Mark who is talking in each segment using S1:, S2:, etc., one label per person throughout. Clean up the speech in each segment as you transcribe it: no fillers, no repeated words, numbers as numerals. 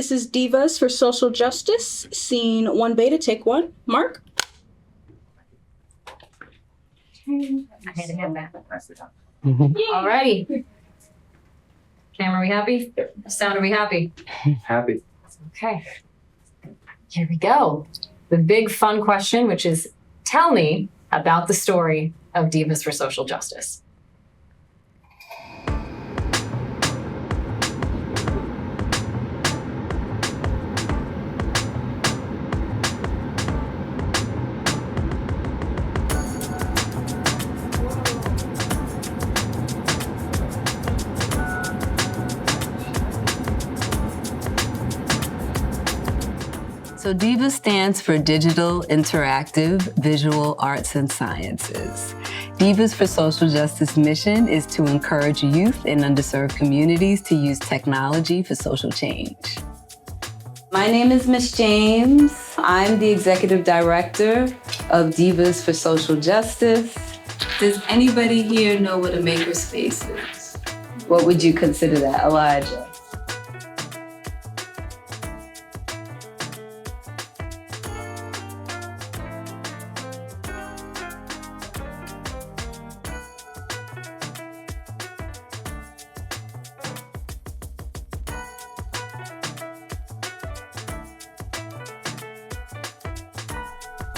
S1: This is Divas for Social Justice, scene 1 beta, take 1. Mark?
S2: I had to head back. All righty. Cam, are we happy? Sound, are we happy?
S3: Happy.
S2: Okay. Here we go. The big fun question, which is, tell me about the story of Divas for Social Justice.
S4: So DIVAS stands for Digital Interactive Visual Arts and Sciences. DIVAS for Social Justice mission is to encourage youth in underserved communities to use technology for social change. My name is Ms. James. I'm the Executive Director of DIVAS for Social Justice. Does anybody here know what a makerspace is? What would you consider that, Elijah?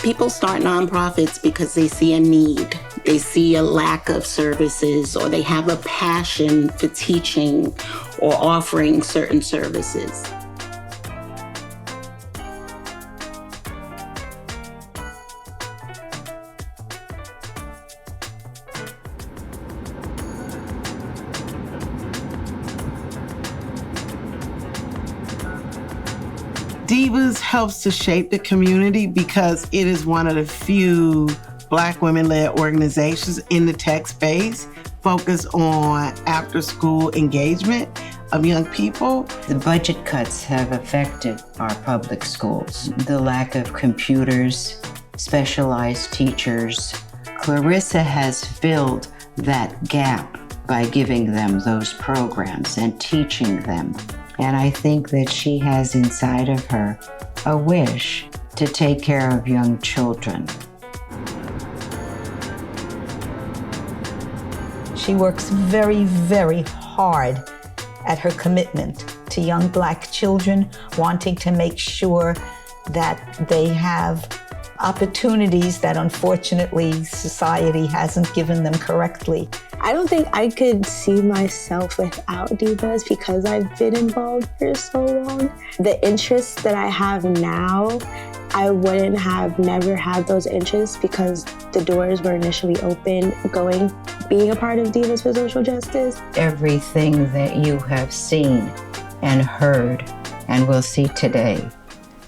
S5: People start nonprofits because they see a need, they see a lack of services, or they have a passion for teaching or offering certain services.
S6: DIVAS helps to shape the community because it is one of the few Black women-led organizations in the tech space focused on after-school engagement of young people.
S7: The budget cuts have affected our public schools. The lack of computers, specialized teachers. Clarissa has filled that gap by giving them those programs and teaching them. And I think that she has inside of her a wish to take care of young children.
S8: She works very, very hard at her commitment to young Black children, wanting to make sure that they have opportunities that unfortunately society hasn't given them correctly.
S9: I don't think I could see myself without DIVAS because I've been involved for so long. The interests that I have now, I wouldn't have never had those interests because the doors were initially open being a part of DIVAS for Social Justice.
S7: Everything that you have seen and heard and will see today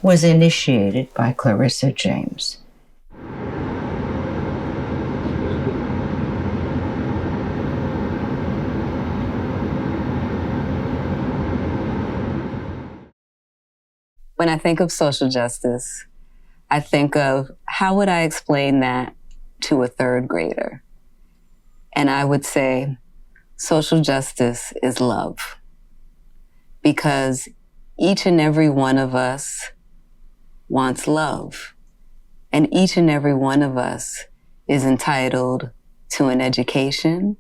S7: was initiated by Clarissa James.
S4: When I think of social justice, I think of how would I explain that to a third grader? And I would say social justice is love. Because each and every one of us wants love. And each and every one of us is entitled to an education,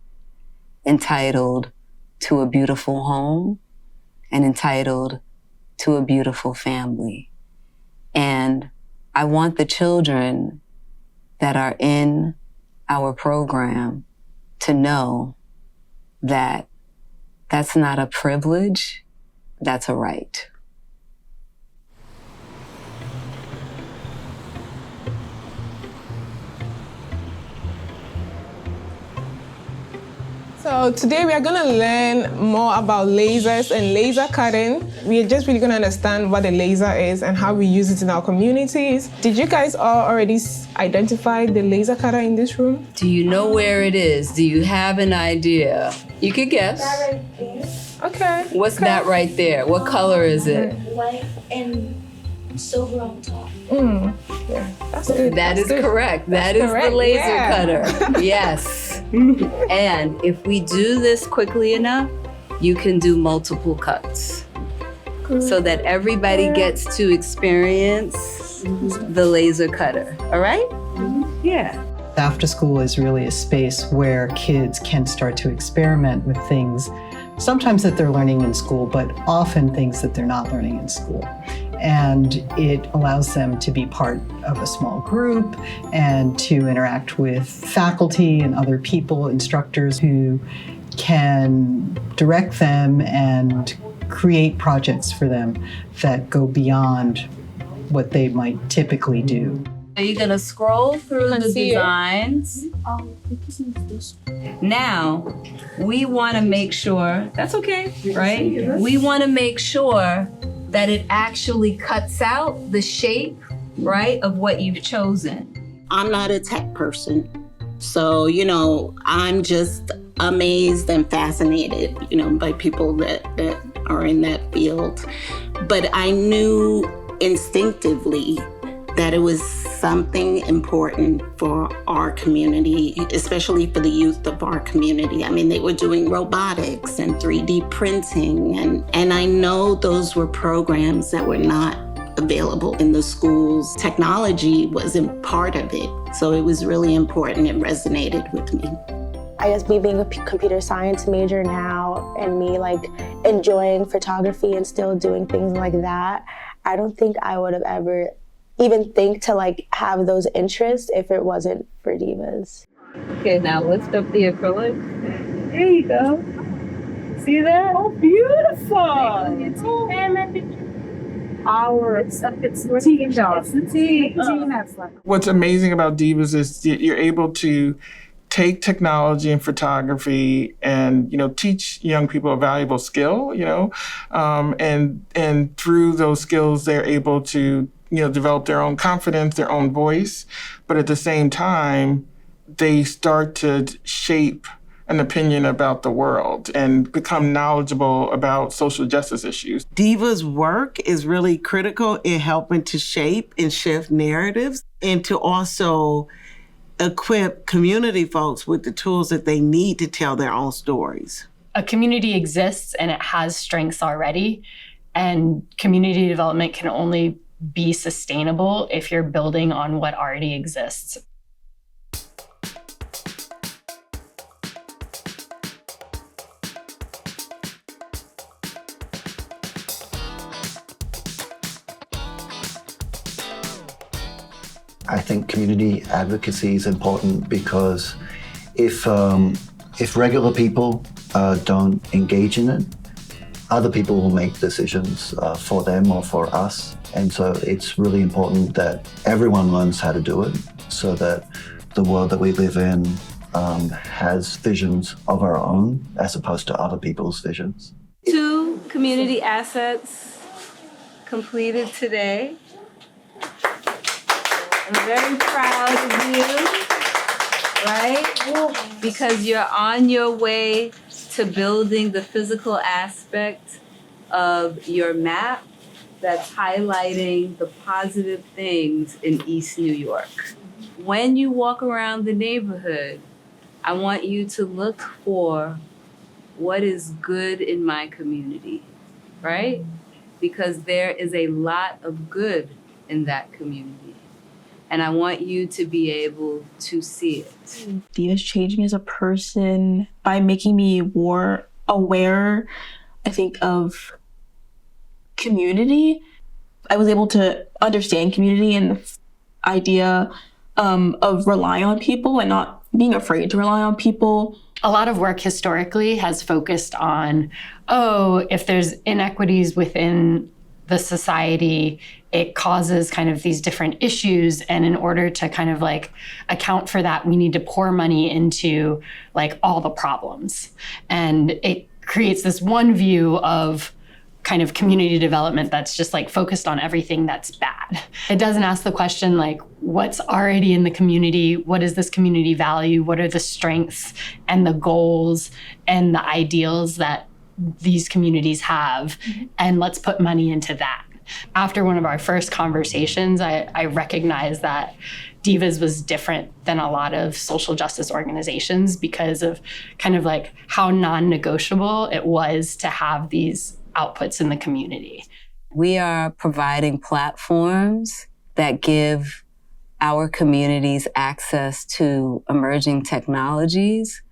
S4: entitled to a beautiful home, and entitled to a beautiful family. And I want the children that are in our program to know that that's not a privilege, that's a right.
S10: So today we are going to learn more about lasers and laser cutting. We are just really going to understand what a laser is and how we use it in our communities. Did you guys all already identify the laser cutter in this room?
S4: Do you know where it is? Do you have an idea? You could guess.
S9: That right there.
S10: Okay.
S4: What's that right there? What color is it?
S9: White and silver on top.
S10: Yeah, that's good.
S4: That is correct. That is the laser cutter. Yes. And if we do this quickly enough, you can do multiple cuts. so that everybody gets to experience the laser cutter. All right? Yeah.
S3: After school is really a space where kids can start to experiment with things, sometimes that they're learning in school, but often things that they're not learning in school. And it allows them to be part of a small group and to interact with faculty and other people, instructors who can direct them and create projects for them that go beyond what they might typically do.
S4: So you're gonna scroll through the designs. Now, we wanna make sure, that's okay, right? We wanna make sure that it actually cuts out the shape, right, of what you've chosen.
S5: I'm not a tech person. So, I'm just amazed and fascinated, by people that are in that field. But I knew instinctively that it was something important for our community, especially for the youth of our community. I mean, they were doing robotics and 3D printing, and I know those were programs that were not available in the schools. Technology wasn't part of it, so it was really important. It resonated with me.
S9: I guess me being a computer science major now and me enjoying photography and still doing things like that, I don't think I would have ever even think to have those interests if it wasn't for Divas.
S4: Okay, now lift up the acrylic. There you go. See that? Oh, beautiful.
S11: What's amazing about Divas is you're able to take technology and photography and teach young people a valuable skill, and through those skills they're able to develop their own confidence, their own voice, but at the same time they start to shape an opinion about the world and become knowledgeable about social justice issues.
S6: Divas' work is really critical in helping to shape and shift narratives and to also equip community folks with the tools that they need to tell their own stories.
S2: A community exists and it has strengths already, and community development can only be sustainable if you're building on what already exists.
S12: I think community advocacy is important because if regular people don't engage in it, other people will make decisions for them or for us. And so it's really important that everyone learns how to do it so that the world that we live in has visions of our own as opposed to other people's visions.
S4: 2 community assets completed today. I'm very proud of you, right? Because you're on your way to building the physical aspect of your map that's highlighting the positive things in East New York. When you walk around the neighborhood, I want you to look for what is good in my community, right? Because there is a lot of good in that community. And I want you to be able to see it.
S1: Divas changed me as a person by making me more aware, I think, of community. I was able to understand community and the idea of relying on people and not being afraid to rely on people.
S2: A lot of work historically has focused on, if there's inequities within the society, it causes kind of these different issues. And in order to kind of account for that, we need to pour money into all the problems. And it creates this one view of kind of community development that's just focused on everything that's bad. It doesn't ask the question what's already in the community? What does this community value? What are the strengths and the goals and the ideals that these communities have? And let's put money into that. After one of our first conversations, I recognized that Divas was different than a lot of social justice organizations because of kind of how non-negotiable it was to have these outputs in the community.
S4: We are providing platforms that give our communities access to emerging technologies,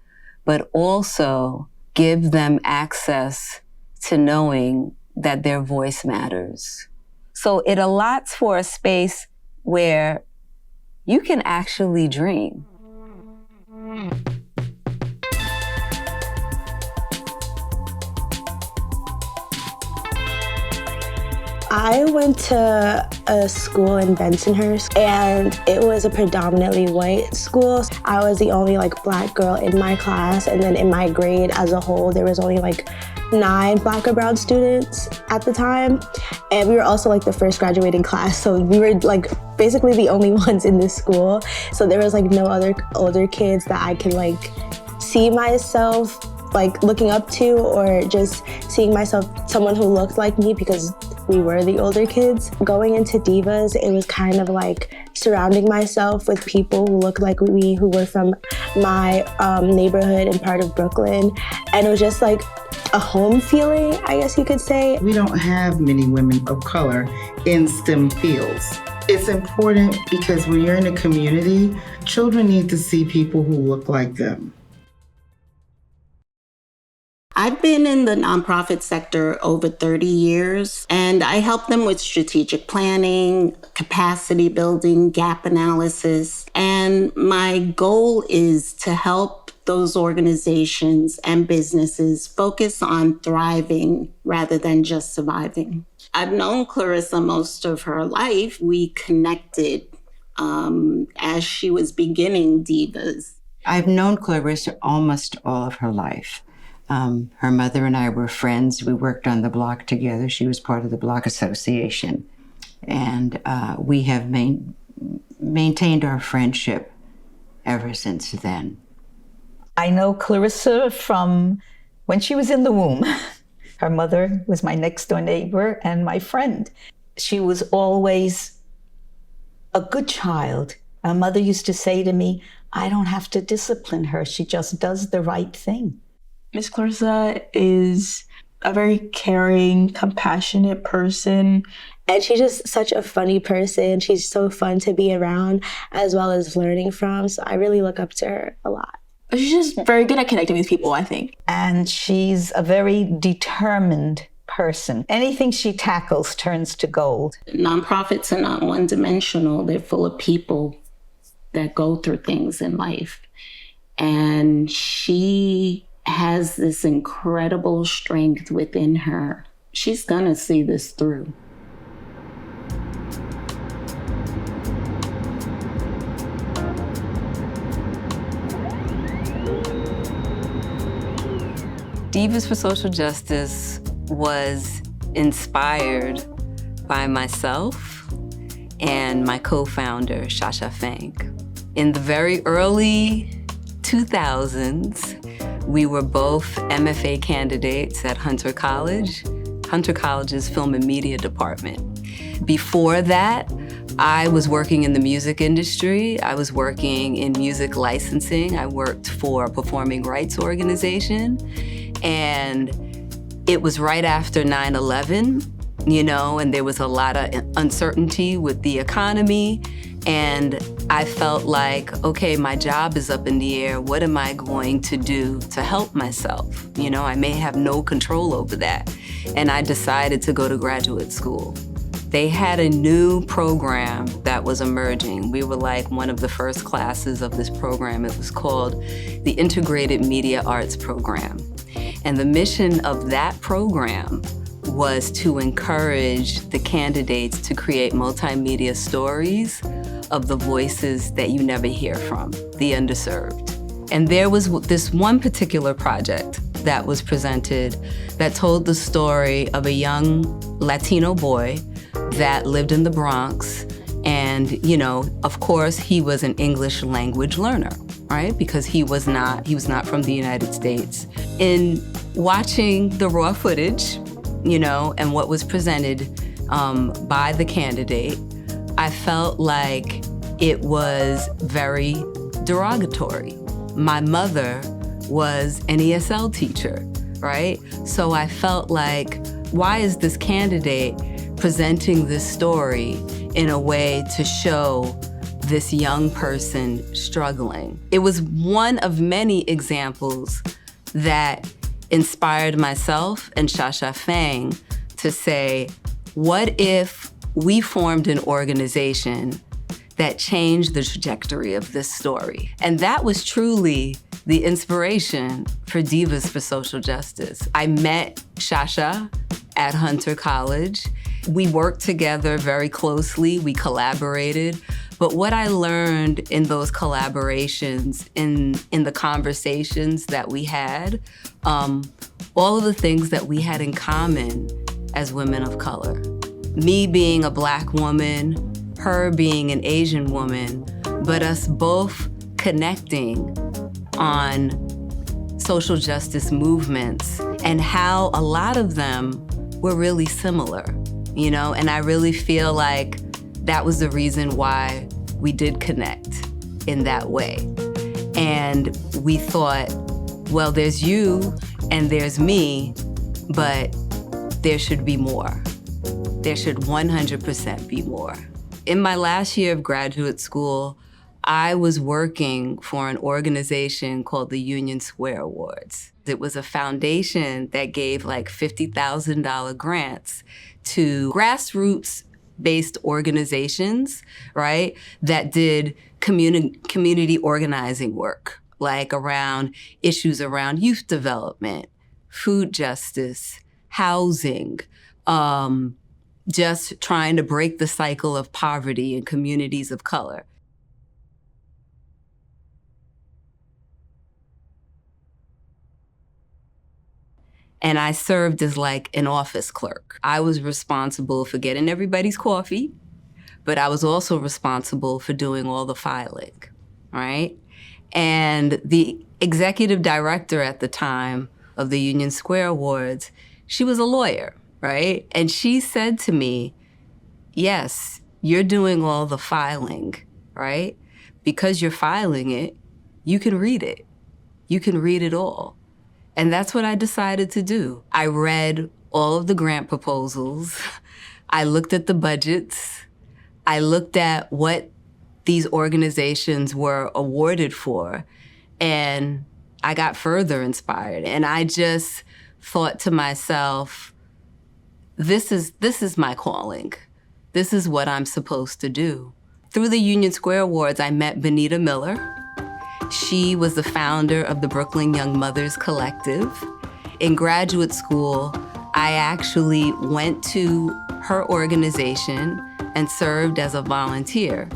S4: but also give them access to knowing that their voice matters. So it allots for a space where you can actually dream.
S9: I went to a school in Bensonhurst, and it was a predominantly white school. I was the only black girl in my class, and then in my grade as a whole, there was only 9 black or brown students at the time. And we were also the first graduating class, so we were basically the only ones in this school. So there was no other older kids that I could see myself looking up to, or just seeing myself, someone who looked like me, because we were the older kids. Going into DIVAS, it was kind of surrounding myself with people who looked like me, who were from my neighborhood and part of Brooklyn. And it was just a home feeling, I guess you could say.
S13: We don't have many women of color in STEM fields. It's important because when you're in a community, children need to see people who look like them.
S5: I've been in the nonprofit sector over 30 years, and I help them with strategic planning, capacity building, gap analysis. And my goal is to help those organizations and businesses focus on thriving rather than just surviving. I've known Clarissa most of her life. We connected as she was beginning DIVAS.
S7: I've known Clarissa almost all of her life. Her mother and I were friends. We worked on the block together. She was part of the Block Association. And we have maintained our friendship ever since then.
S8: I know Clarissa from when she was in the womb. Her mother was my next door neighbor and my friend. She was always a good child. My mother used to say to me, I don't have to discipline her. She just does the right thing.
S1: Miss Clarissa is a very caring, compassionate person.
S9: And she's just such a funny person. She's so fun to be around as well as learning from. So I really look up to her a lot.
S1: She's just very good at connecting with people, I think.
S8: And she's a very determined person. Anything she tackles turns to gold.
S5: Nonprofits are not one-dimensional. They're full of people that go through things in life. And she has this incredible strength within her. She's gonna see this through.
S4: Divas for Social Justice was inspired by myself and my co-founder, Shasha Fank. In the very early 2000s, we were both MFA candidates at Hunter College, Hunter College's Film and Media Department. Before that, I was working in the music industry. I was working in music licensing. I worked for a performing rights organization. And it was right after 9/11, and there was a lot of uncertainty with the economy. And I felt like, okay, my job is up in the air. What am I going to do to help myself? I may have no control over that. And I decided to go to graduate school. They had a new program that was emerging. We were like one of the first classes of this program. It was called the Integrated Media Arts Program. And the mission of that program was to encourage the candidates to create multimedia stories of the voices that you never hear from, the underserved. And there was this one particular project that was presented that told the story of a young Latino boy that lived in the Bronx. And, of course, he was an English language learner, right? Because he was not from the United States. In watching the raw footage, and what was presented by the candidate, I felt like it was very derogatory. My mother was an ESL teacher, right? So I felt like, why is this candidate presenting this story in a way to show this young person struggling. It was one of many examples that inspired myself and Shasha Fang to say, what if we formed an organization that changed the trajectory of this story? And that was truly the inspiration for Divas for Social Justice. I met Shasha at Hunter College. We worked together very closely, we collaborated. But what I learned in those collaborations, in the conversations that we had, all of the things that we had in common as women of color. Me being a Black woman, her being an Asian woman, but us both connecting on social justice movements and how a lot of them were really similar, you know? And I really feel like that was the reason why we did connect in that way. And we thought, well, there's you and there's me, but there should be more. There should 100% be more. In my last year of graduate school, I was working for an organization called the Union Square Awards. It was a foundation that gave like $50,000 grants to grassroots-based organizations, right, that did community organizing work, like around issues around youth development, food justice, housing, just trying to break the cycle of poverty in communities of color. And I served as like an office clerk. I was responsible for getting everybody's coffee, but I was also responsible for doing all the filing, right? And the executive director at the time of the Union Square Awards, she was a lawyer, right? And she said to me, yes, you're doing all the filing, right? Because you're filing it, you can read it. You can read it all. And that's what I decided to do. I read all of the grant proposals. I looked at the budgets. I looked at what these organizations were awarded for, and I got further inspired. And I just thought to myself, this is my calling. This is what I'm supposed to do. Through the Union Square Awards, I met Benita Miller. She was the founder of the Brooklyn Young Mothers Collective. In graduate school, I actually went to her organization and served as a volunteer.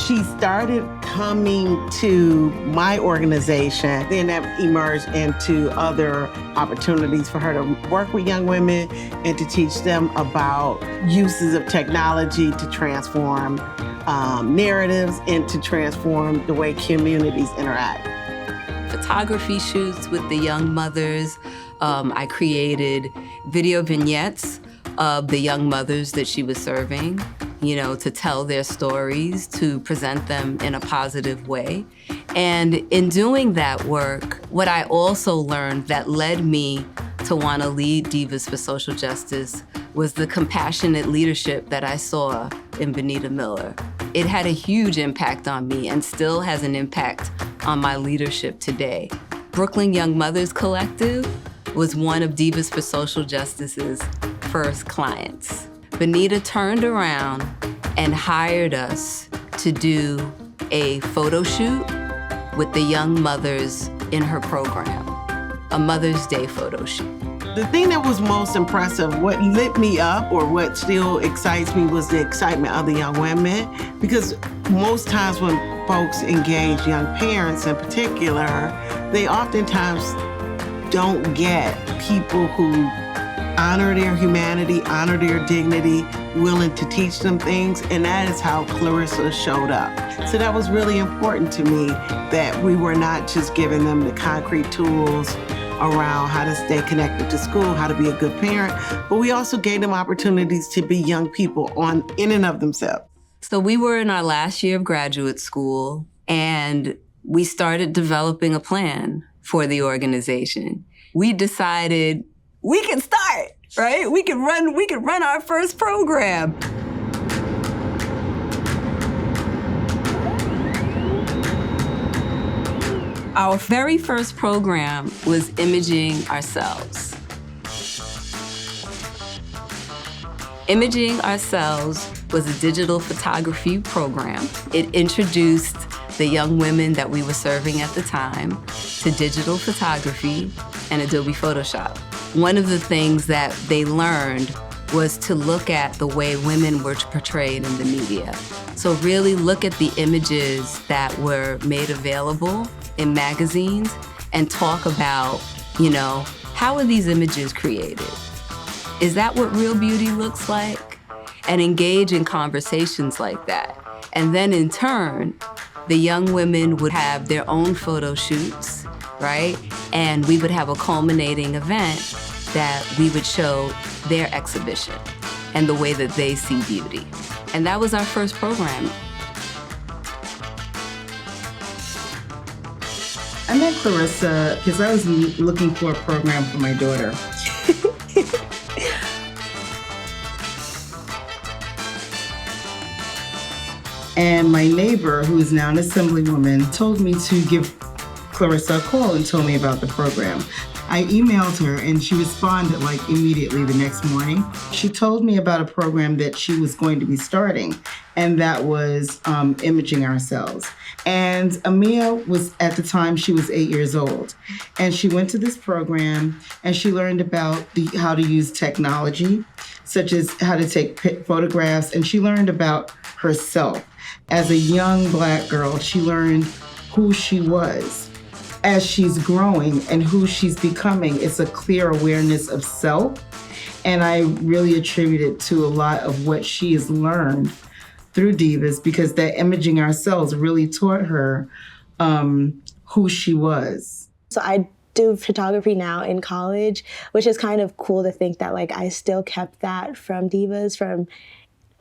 S6: She started coming to my organization, then that emerged into other opportunities for her to work with young women and to teach them about uses of technology to transform narratives and to transform the way communities interact.
S4: Photography shoots with the young mothers. I created video vignettes of the young mothers that she was serving, you know, to tell their stories, to present them in a positive way. And in doing that work, what I also learned that led me to want to lead Divas for Social Justice was the compassionate leadership that I saw in Benita Miller. It had a huge impact on me and still has an impact on my leadership today. Brooklyn Young Mothers Collective was one of Divas for Social Justice's first clients. Benita turned around and hired us to do a photo shoot with the young mothers in her program, a Mother's Day photo shoot.
S6: The thing that was most impressive, what lit me up or what still excites me, was the excitement of the young women, because most times when folks engage young parents in particular, they oftentimes don't get people who honor their humanity, honor their dignity, willing to teach them things, and that is how Clarissa showed up. So that was really important to me, that we were not just giving them the concrete tools around how to stay connected to school, how to be a good parent, but we also gave them opportunities to be young people in and of themselves.
S4: So we were in our last year of graduate school, and we started developing a plan for the organization. We decided we can start, right? We could run our first program. Our very first program was Imaging Ourselves. Imaging Ourselves was a digital photography program. It introduced the young women that we were serving at the time to digital photography and Adobe Photoshop. One of the things that they learned was to look at the way women were portrayed in the media. So really look at the images that were made available in magazines and talk about, how are these images created? Is that what real beauty looks like? And engage in conversations like that. And then in turn, the young women would have their own photo shoots, right? And we would have a culminating event that we would show their exhibition and the way that they see beauty. And that was our first program.
S13: I met Clarissa because I was looking for a program for my daughter. And my neighbor, who is now an assemblywoman, told me to give Clarissa a call and told me about the program. I emailed her and she responded immediately the next morning. She told me about a program that she was going to be starting, and that was Imaging Ourselves. And Amia was, at the time, she was 8 years old. And she went to this program and she learned about how to use technology, such as how to take photographs, and she learned about herself. As a young Black girl, she learned who she was. As she's growing and who she's becoming, it's a clear awareness of self. And I really attribute it to a lot of what she has learned through DIVAS, because that Imaging Ourselves really taught her who she was.
S9: So I do photography now in college, which is kind of cool to think that I still kept that from DIVAS from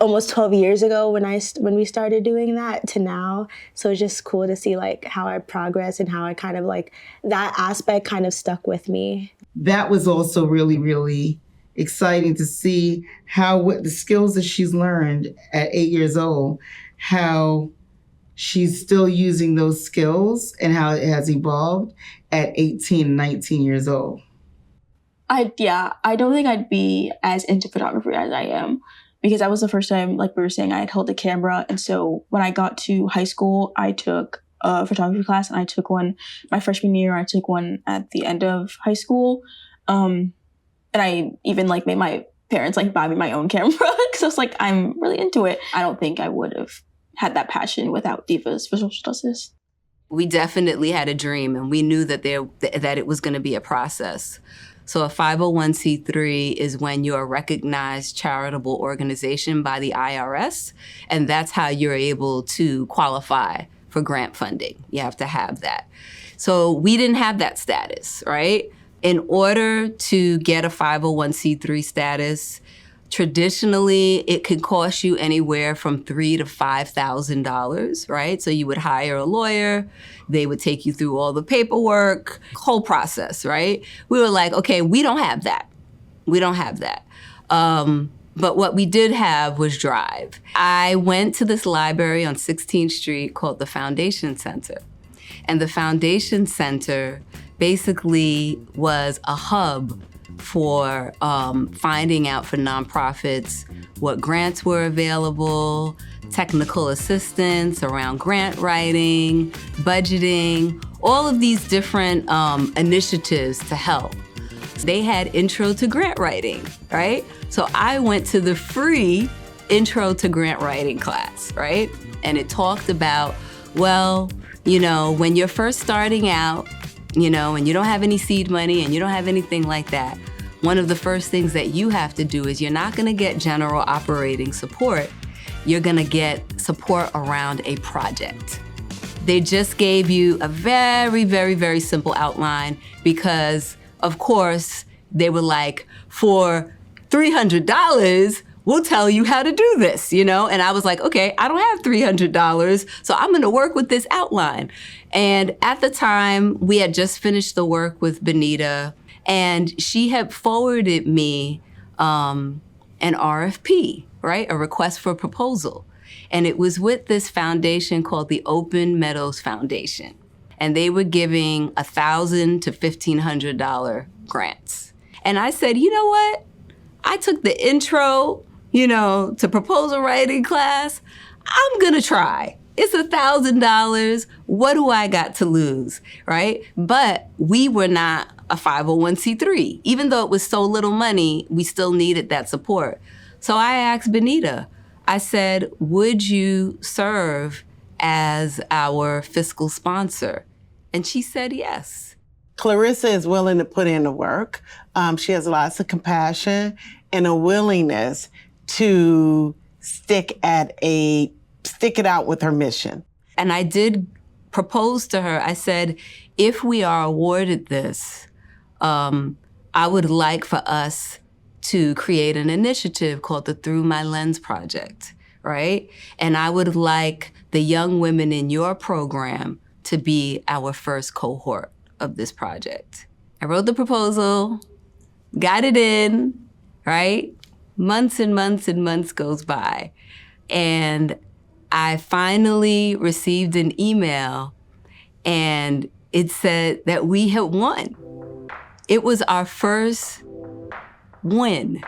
S9: almost 12 years ago when we started doing that to now. So it's just cool to see how I progress and how I kind of that aspect kind of stuck with me.
S13: That was also really, really exciting to see what the skills that she's learned at 8 years old, how she's still using those skills and how it has evolved at 18, 19 years old.
S1: I don't think I'd be as into photography as I am, because that was the first time, like we were saying, I had held a camera. And so when I got to high school, I took a photography class, and I took one my freshman year. I took one at the end of high school. And I even made my parents buy me my own camera because I was I'm really into it. I don't think I would have had that passion without DIVAS for social justice.
S4: We definitely had a dream, and we knew that it was going to be a process. So a 501c3 is when you're a recognized charitable organization by the IRS, and that's how you're able to qualify for grant funding. You have to have that. So we didn't have that status, right? In order to get a 501c3 status, traditionally, it could cost you anywhere from $3,000 to $5,000, right? So you would hire a lawyer, they would take you through all the paperwork, whole process, right? We were okay, we don't have that. We don't have that. But what we did have was drive. I went to this library on 16th Street called the Foundation Center. And the Foundation Center basically was a hub for finding out for nonprofits what grants were available, technical assistance around grant writing, budgeting, all of these different initiatives to help. They had intro to grant writing, right? So I went to the free intro to grant writing class, right? And it talked about, when you're first starting out, and you don't have any seed money and you don't have anything like that, one of the first things that you have to do is you're not gonna get general operating support. You're gonna get support around a project. They just gave you a very, very, very simple outline because of course, they were like, for $300, we'll tell you how to do this, you know? And I was like, okay, I don't have $300, so I'm gonna work with this outline. And at the time, we had just finished the work with Benita, and she had forwarded me an RFP, right? A request for proposal. And it was with this foundation called the Open Meadows Foundation. And they were giving $1,000 to $1,500 grants. And I said, you know what? I took the intro, to proposal writing class. I'm gonna try. It's $1,000. What do I got to lose, right? But we were not a 501c3. Even though it was so little money, we still needed that support. So I asked Benita, I said, would you serve as our fiscal sponsor? And she said yes.
S6: Clarissa is willing to put in the work. She has lots of compassion and a willingness to stick it out with her mission.
S4: And I did propose to her. I said, if we are awarded this, I would like for us to create an initiative called the Through My Lens Project, right? And I would like the young women in your program to be our first cohort of this project. I wrote the proposal, got it in, right? Months and months and months goes by. And I finally received an email, and it said that we had won. It was our first win,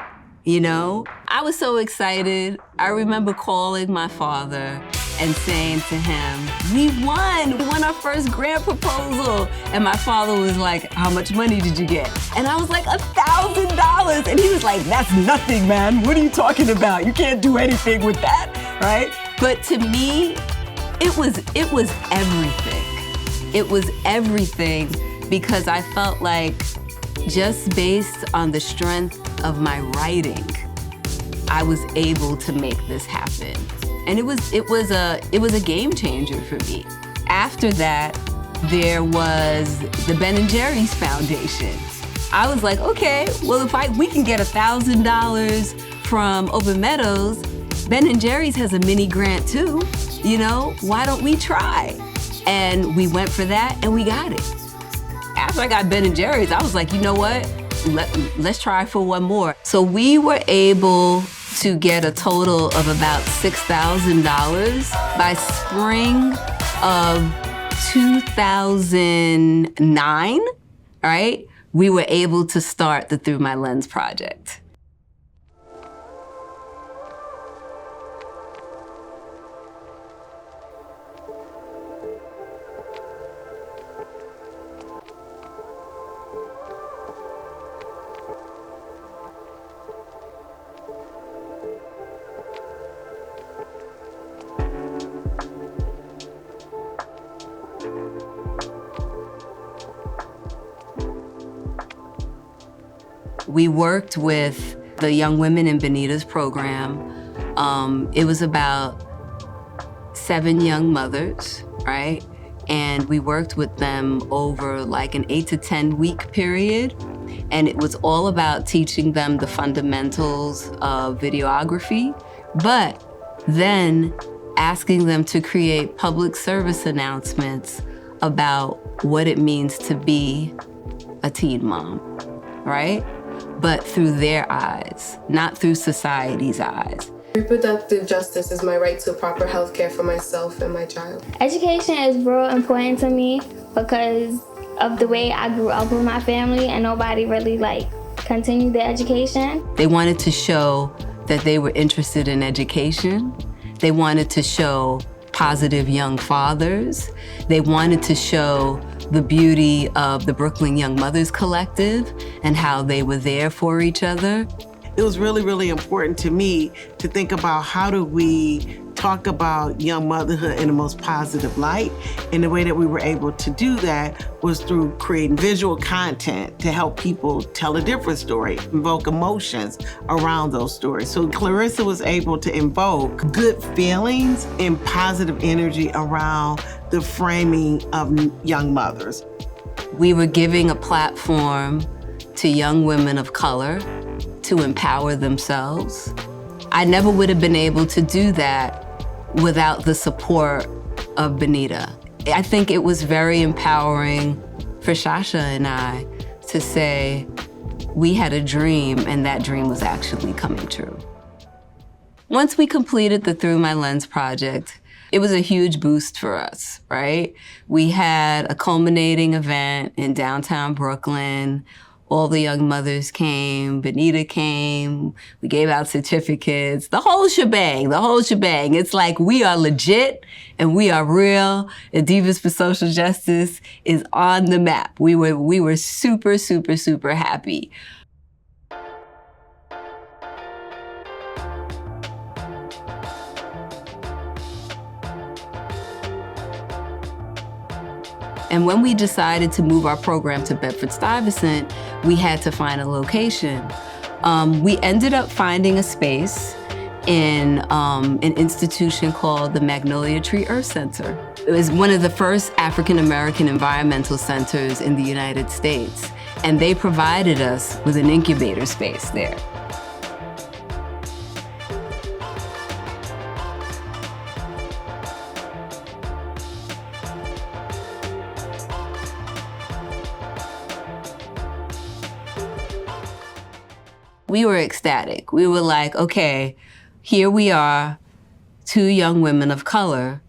S4: I was so excited. I remember calling my father and saying to him, we won our first grant proposal. And my father was like, how much money did you get? And I was like, $1,000. And he was like, that's nothing, man. What are you talking about? You can't do anything with that, right? But to me, it was everything. It was everything because I felt like just based on the strength of my writing, I was able to make this happen. And it was a game changer for me. After that, there was the Ben & Jerry's Foundation. I was like, okay, well, if we can get $1,000 from Open Meadows, Ben & Jerry's has a mini grant too, why don't we try? And we went for that and we got it. After I got Ben & Jerry's, I was like, you know what? Let's try for one more. So we were able to get a total of about $6,000 by spring of 2009, right? We were able to start the Through My Lens project. We worked with the young women in Benita's program. It was about 7 young mothers, right? And we worked with them over like an 8 to 10 week period. And it was all about teaching them the fundamentals of videography, but then asking them to create public service announcements about what it means to be a teen mom, right? But through their eyes, not through society's eyes.
S14: Reproductive justice is my right to proper health care for myself and my child.
S9: Education is real important to me because of the way I grew up with my family and nobody really continued their education.
S4: They wanted to show that they were interested in education. They wanted to show positive young fathers. They wanted to show the beauty of the Brooklyn Young Mothers Collective and how they were there for each other.
S6: It was really, really important to me to think about how do we talk about young motherhood in the most positive light. And the way that we were able to do that was through creating visual content to help people tell a different story, invoke emotions around those stories. So Clarissa was able to invoke good feelings and positive energy around the framing of young mothers.
S4: We were giving a platform to young women of color to empower themselves. I never would have been able to do that without the support of Benita. I think it was very empowering for Shasha and I to say we had a dream and that dream was actually coming true. Once we completed the Through My Lens project, it was a huge boost for us, right? We had a culminating event in downtown Brooklyn. All the young mothers came, Benita came, we gave out certificates, the whole shebang, the whole shebang. It's like we are legit and we are real, and Divas for Social Justice is on the map. We were super, super, super happy. And when we decided to move our program to Bedford-Stuyvesant, we had to find a location. We ended up finding a space in an institution called the Magnolia Tree Earth Center. It was one of the first African-American environmental centers in the United States, and they provided us with an incubator space there. We were ecstatic. We were like, okay, here we are, two young women of color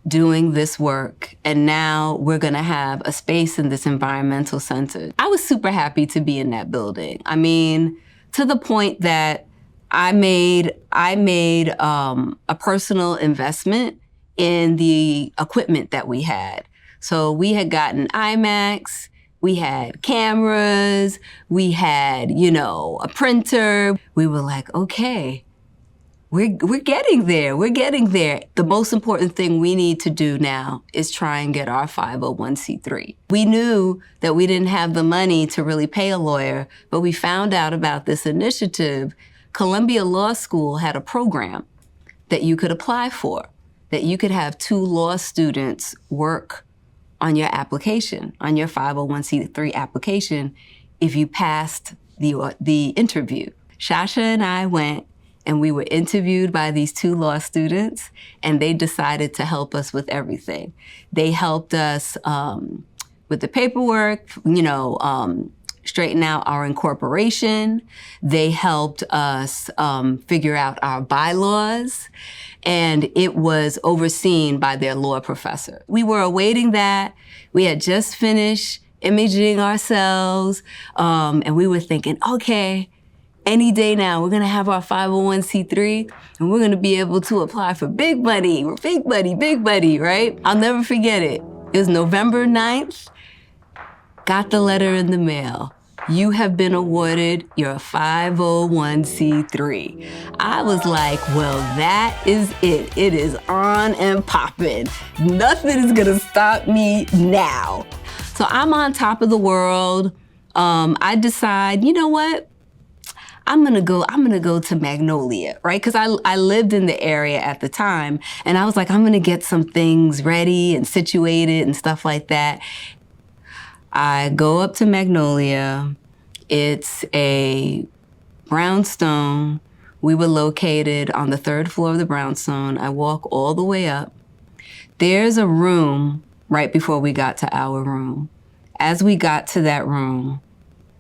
S4: doing this work, and now we're gonna have a space in this environmental center. I was super happy to be in that building. I mean, to the point that I made a personal investment in the equipment that we had. So we had gotten IMAX, we had cameras, we had, a printer. We were like, okay, we're getting there, we're getting there. The most important thing we need to do now is try and get our 501c3. We knew that we didn't have the money to really pay a lawyer, but we found out about this initiative. Columbia Law School had a program that you could apply for, that you could have 2 law students work on your application, on your 501c3 application, if you passed the interview. Shasha and I went and we were interviewed by these 2 law students, and they decided to help us with everything. They helped us with the paperwork, straighten out our incorporation. They helped us figure out our bylaws, and it was overseen by their law professor. We were awaiting that. We had just finished imaging ourselves, and we were thinking, okay, any day now, we're gonna have our 501c3, and we're gonna be able to apply for big money, big money, right? I'll never forget it. It was November 9th, got the letter in the mail. You have been awarded your 501c3. I was like, well, that is it. It is on and popping. Nothing is gonna stop me now. So I'm on top of the world. I decide, you know what? I'm gonna go to Magnolia, right? Because I lived in the area at the time, and I was like, I'm gonna get some things ready and situated and stuff like that. I go up to Magnolia. It's a brownstone. We were located on the 3rd floor of the brownstone. I walk all the way up. There's a room right before we got to our room. As we got to that room,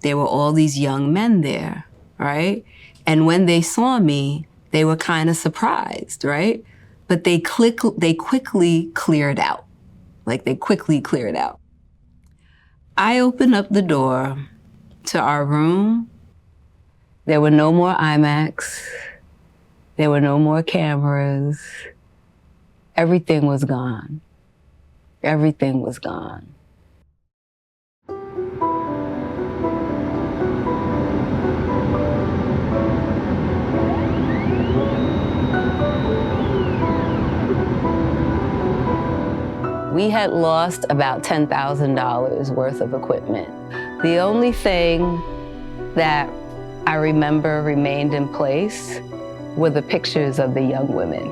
S4: there were all these young men there, right? And when they saw me, they were kind of surprised, right? But they quickly cleared out. I opened up the door to our room. There were no more IMAX. There were no more cameras. Everything was gone. Everything was gone. We had lost about $10,000 worth of equipment. The only thing that I remember remained in place were the pictures of the young women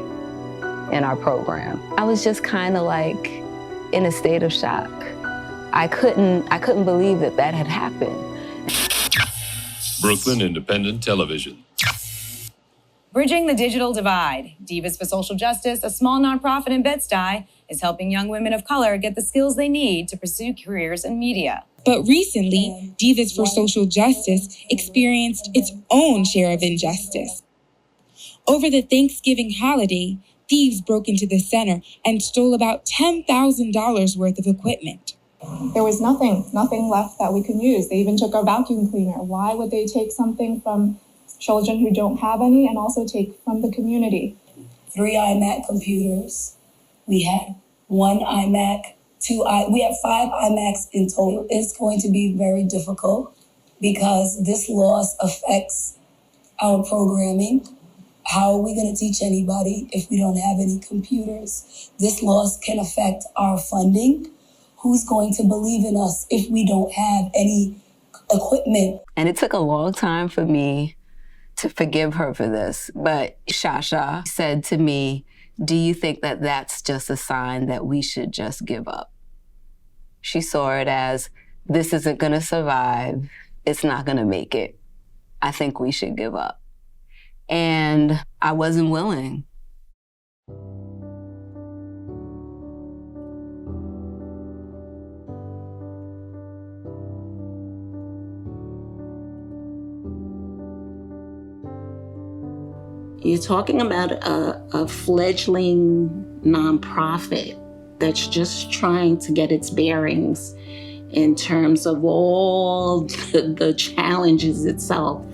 S4: in our program. I was just kind of like in a state of shock. I couldn't believe that had happened.
S15: Brooklyn Independent Television.
S16: Bridging the digital divide. Divas for Social Justice, a small nonprofit in Bed-Stuy, is helping young women of color get the skills they need to pursue careers in media.
S17: But recently, Divas for Social Justice experienced its own share of injustice. Over the Thanksgiving holiday, thieves broke into the center and stole about $10,000 worth of equipment.
S18: There was nothing left that we could use. They even took our vacuum cleaner. Why would they take something from children who don't have any and also take from the community?
S19: 3 iMac computers. We had 1 iMac, we have 5 iMacs in total. It's going to be very difficult because this loss affects our programming. How are we going to teach anybody if we don't have any computers? This loss can affect our funding. Who's going to believe in us if we don't have any equipment?
S4: And it took a long time for me to forgive her for this. But Shasha said to me, do you think that that's just a sign that we should just give up? She saw it as, this isn't going to survive. It's not going to make it. I think we should give up. And I wasn't willing.
S5: You're talking about a fledgling nonprofit that's just trying to get its bearings in terms of all the challenges itself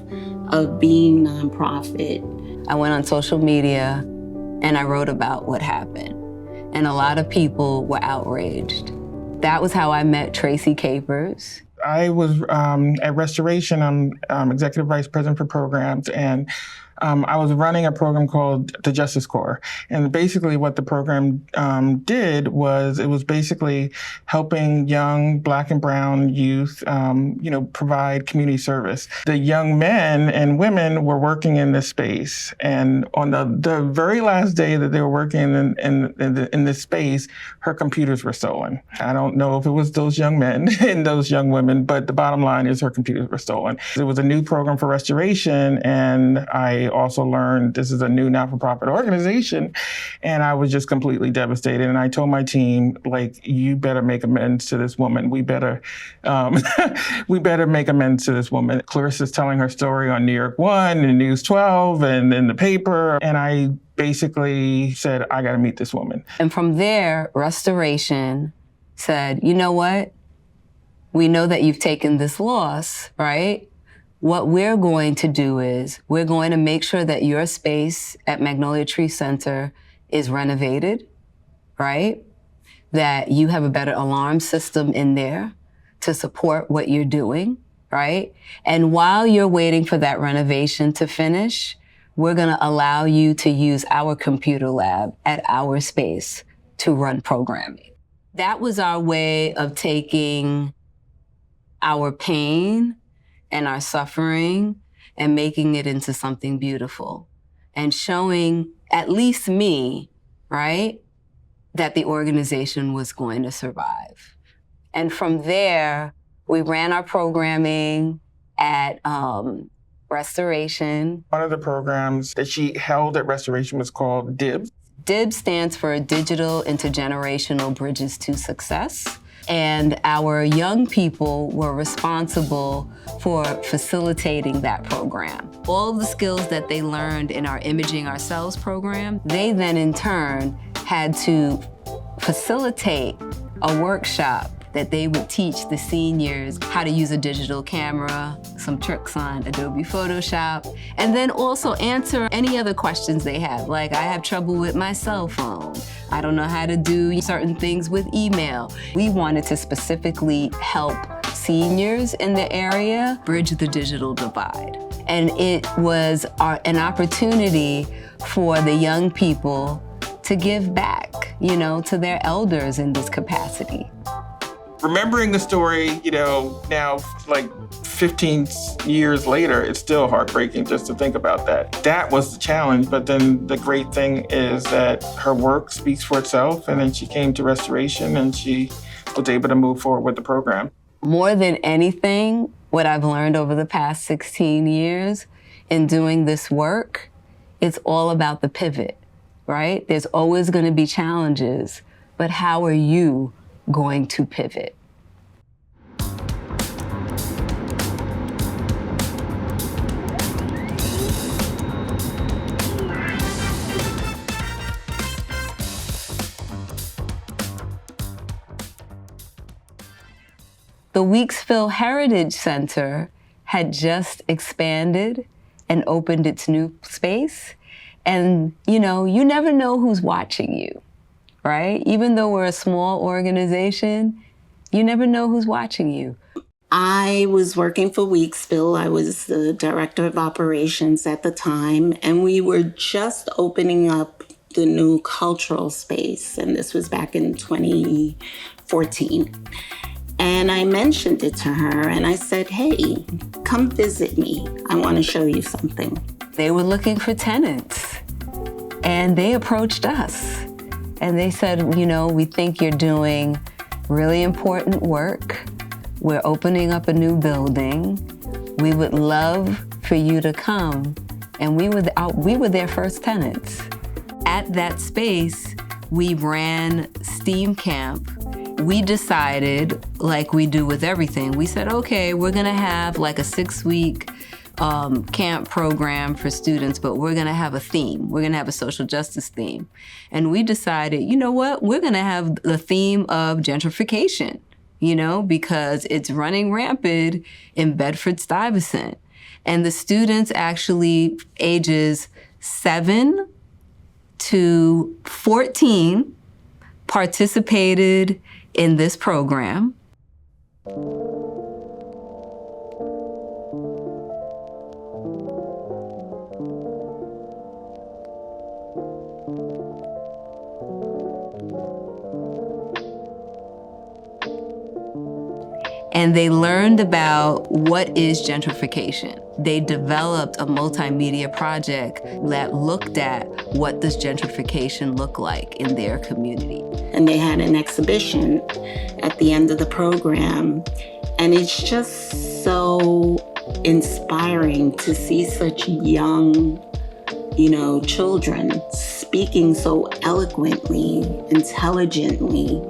S5: of being nonprofit.
S4: I went on social media and I wrote about what happened. And a lot of people were outraged. That was how I met Tracy Capers.
S11: I was at Restoration. I'm executive vice president for programs, and I was running a program called the Justice Corps. And basically what the program did was, it was basically helping young Black and brown youth, provide community service. The young men and women were working in this space. And on the very last day that they were working in this space, her computers were stolen. I don't know if it was those young men and those young women, but the bottom line is her computers were stolen. It was a new program for Restoration, and I also learned this is a new not-for-profit organization, and I was just completely devastated. And I told my team, you better make amends to this woman. We better make amends to this woman. Clarissa's telling her story on New York One and News 12 and in the paper, and I basically said, I gotta meet this woman.
S4: And from there, Restoration said, you know what? We know that you've taken this loss, right? What we're going to do is we're going to make sure that your space at Magnolia Tree Center is renovated, right? That you have a better alarm system in there to support what you're doing, right? And while you're waiting for that renovation to finish, we're gonna allow you to use our computer lab at our space to run programming. That was our way of taking our pain and our suffering and making it into something beautiful and showing, at least me, right, that the organization was going to survive. And from there, we ran our programming at Restoration.
S11: One of the programs that she held at Restoration was called DIVAS.
S4: DIVAS stands for Digital Intergenerational Bridges to Success. And our young people were responsible for facilitating that program. All of the skills that they learned in our Imaging Ourselves program, they then in turn had to facilitate a workshop that they would teach the seniors how to use a digital camera, some tricks on Adobe Photoshop, and then also answer any other questions they have. Like, I have trouble with my cell phone. I don't know how to do certain things with email. We wanted to specifically help seniors in the area bridge the digital divide. And it was an opportunity for the young people to give back, to their elders in this capacity.
S11: Remembering the story, now 15 years later, it's still heartbreaking just to think about that. That was the challenge, but then the great thing is that her work speaks for itself, and then she came to Restoration and she was able to move forward with the program.
S4: More than anything, what I've learned over the past 16 years in doing this work, it's all about the pivot, right? There's always going to be challenges, but how are you going to pivot? The Weeksville Heritage Center had just expanded and opened its new space. And, you know, you never know who's watching you, right? Even though we're a small organization, you never know who's watching you.
S5: I was working for Weeksville. I was the director of operations at the time, and we were just opening up the new cultural space. And this was back in 2014. And I mentioned it to her and I said, hey, come visit me. I want to show you something.
S4: They were looking for tenants and they approached us and they said, you know, we think you're doing really important work. We're opening up a new building. We would love for you to come. And we were their first tenants. At that space, we ran STEAM Camp. We decided, like we do with everything, we said, okay, we're gonna have like a 6-week camp program for students, but we're gonna have a theme. We're gonna have a social justice theme. And we decided, you know what, we're gonna have the theme of gentrification, you know, because it's running rampant in Bedford-Stuyvesant. And the students actually ages 7 to 14 participated in this program. And they learned about what is gentrification. They developed a multimedia project that looked at what does gentrification look like in their community.
S5: And they had an exhibition at the end of the program. And it's just so inspiring to see such young, you know, children speaking so eloquently, intelligently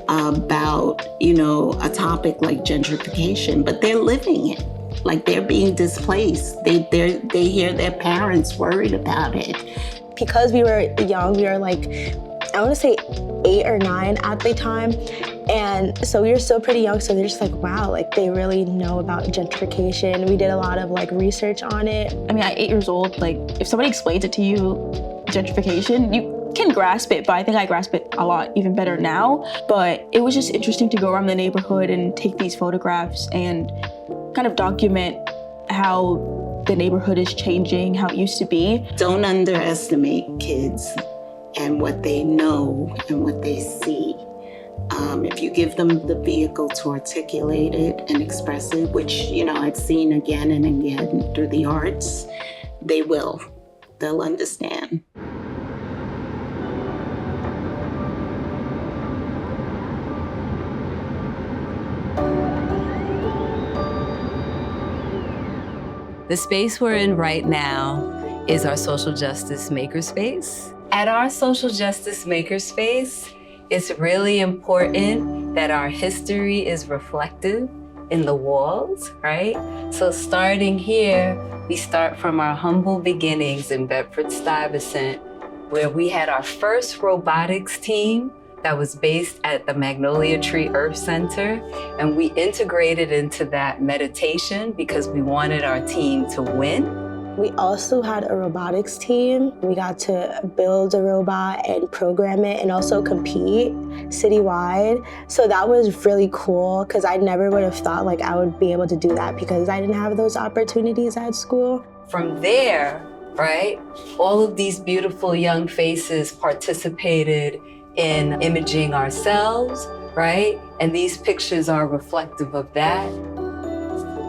S5: about, you know, a topic like gentrification, but they're living it. Like they're being displaced. They hear their parents worried about it.
S9: Because we were young, we were like, I want to say 8 or 9 at the time. And so we were still pretty young, so they're just like, wow, like they really know about gentrification. We did a lot of like research on it.
S1: I mean, at 8 years old, like if somebody explains it to you, gentrification, you can grasp it, but I think I grasp it a lot even better now. But it was just interesting to go around the neighborhood and take these photographs and kind of document how the neighborhood is changing, how it used to be.
S5: Don't underestimate kids and what they know and what they see. If you give them the vehicle to articulate it and express it, which, you know, I've seen again and again through the arts, they will. They'll understand.
S4: The space we're in right now is our social justice makerspace. At our social justice makerspace, it's really important that our history is reflected in the walls, right? So starting here, we start from our humble beginnings in Bedford-Stuyvesant, where we had our first robotics team that was based at the Magnolia Tree Earth Center. And we integrated into that meditation because we wanted our team to win.
S9: We also had a robotics team. We got to build a robot and program it and also compete citywide. So that was really cool because I never would have thought like I would be able to do that because I didn't have those opportunities at school.
S4: From there, right, all of these beautiful young faces participated in imaging ourselves, right? And these pictures are reflective of that.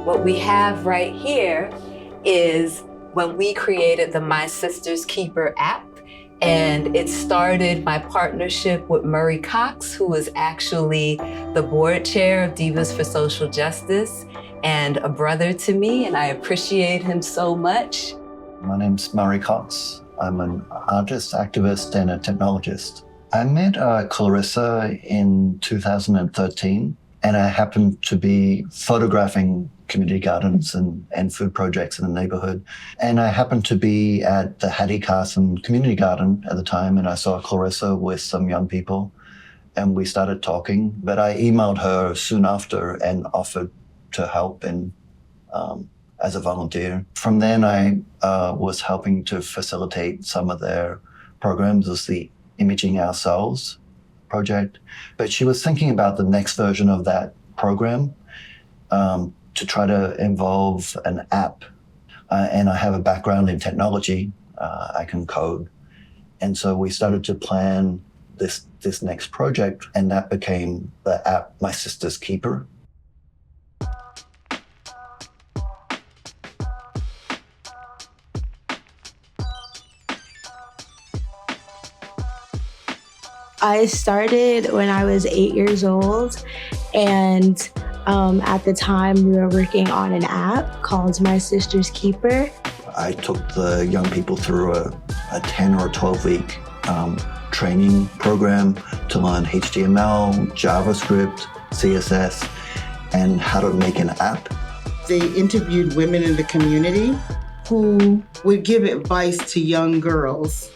S4: What we have right here is when we created the My Sister's Keeper app, and it started my partnership with Murray Cox, who is actually the board chair of Divas for Social Justice. and a brother to me, and I appreciate him so much.
S12: My name's Murray Cox. I'm an artist, activist, and a technologist. I met Clarissa in 2013, and I happened to be photographing community gardens and food projects in the neighborhood. And I happened to be at the Hattie Carson Community Garden at the time, and I saw Clarissa with some young people, and we started talking. But I emailed her soon after and offered to help as a volunteer. From then, I was helping to facilitate some of their programs as the Imaging Ourselves project. But she was thinking about the next version of that program, to try to involve an app. And I have a background in technology. I can code. And so we started to plan this next project, and that became the app My Sister's Keeper.
S9: I started when I was 8 years old, and at the time we were working on an app called My Sister's Keeper.
S12: I took the young people through a 10 or 12 week training program to learn HTML, JavaScript, CSS, and how to make an app.
S13: They interviewed women in the community who would give advice to young girls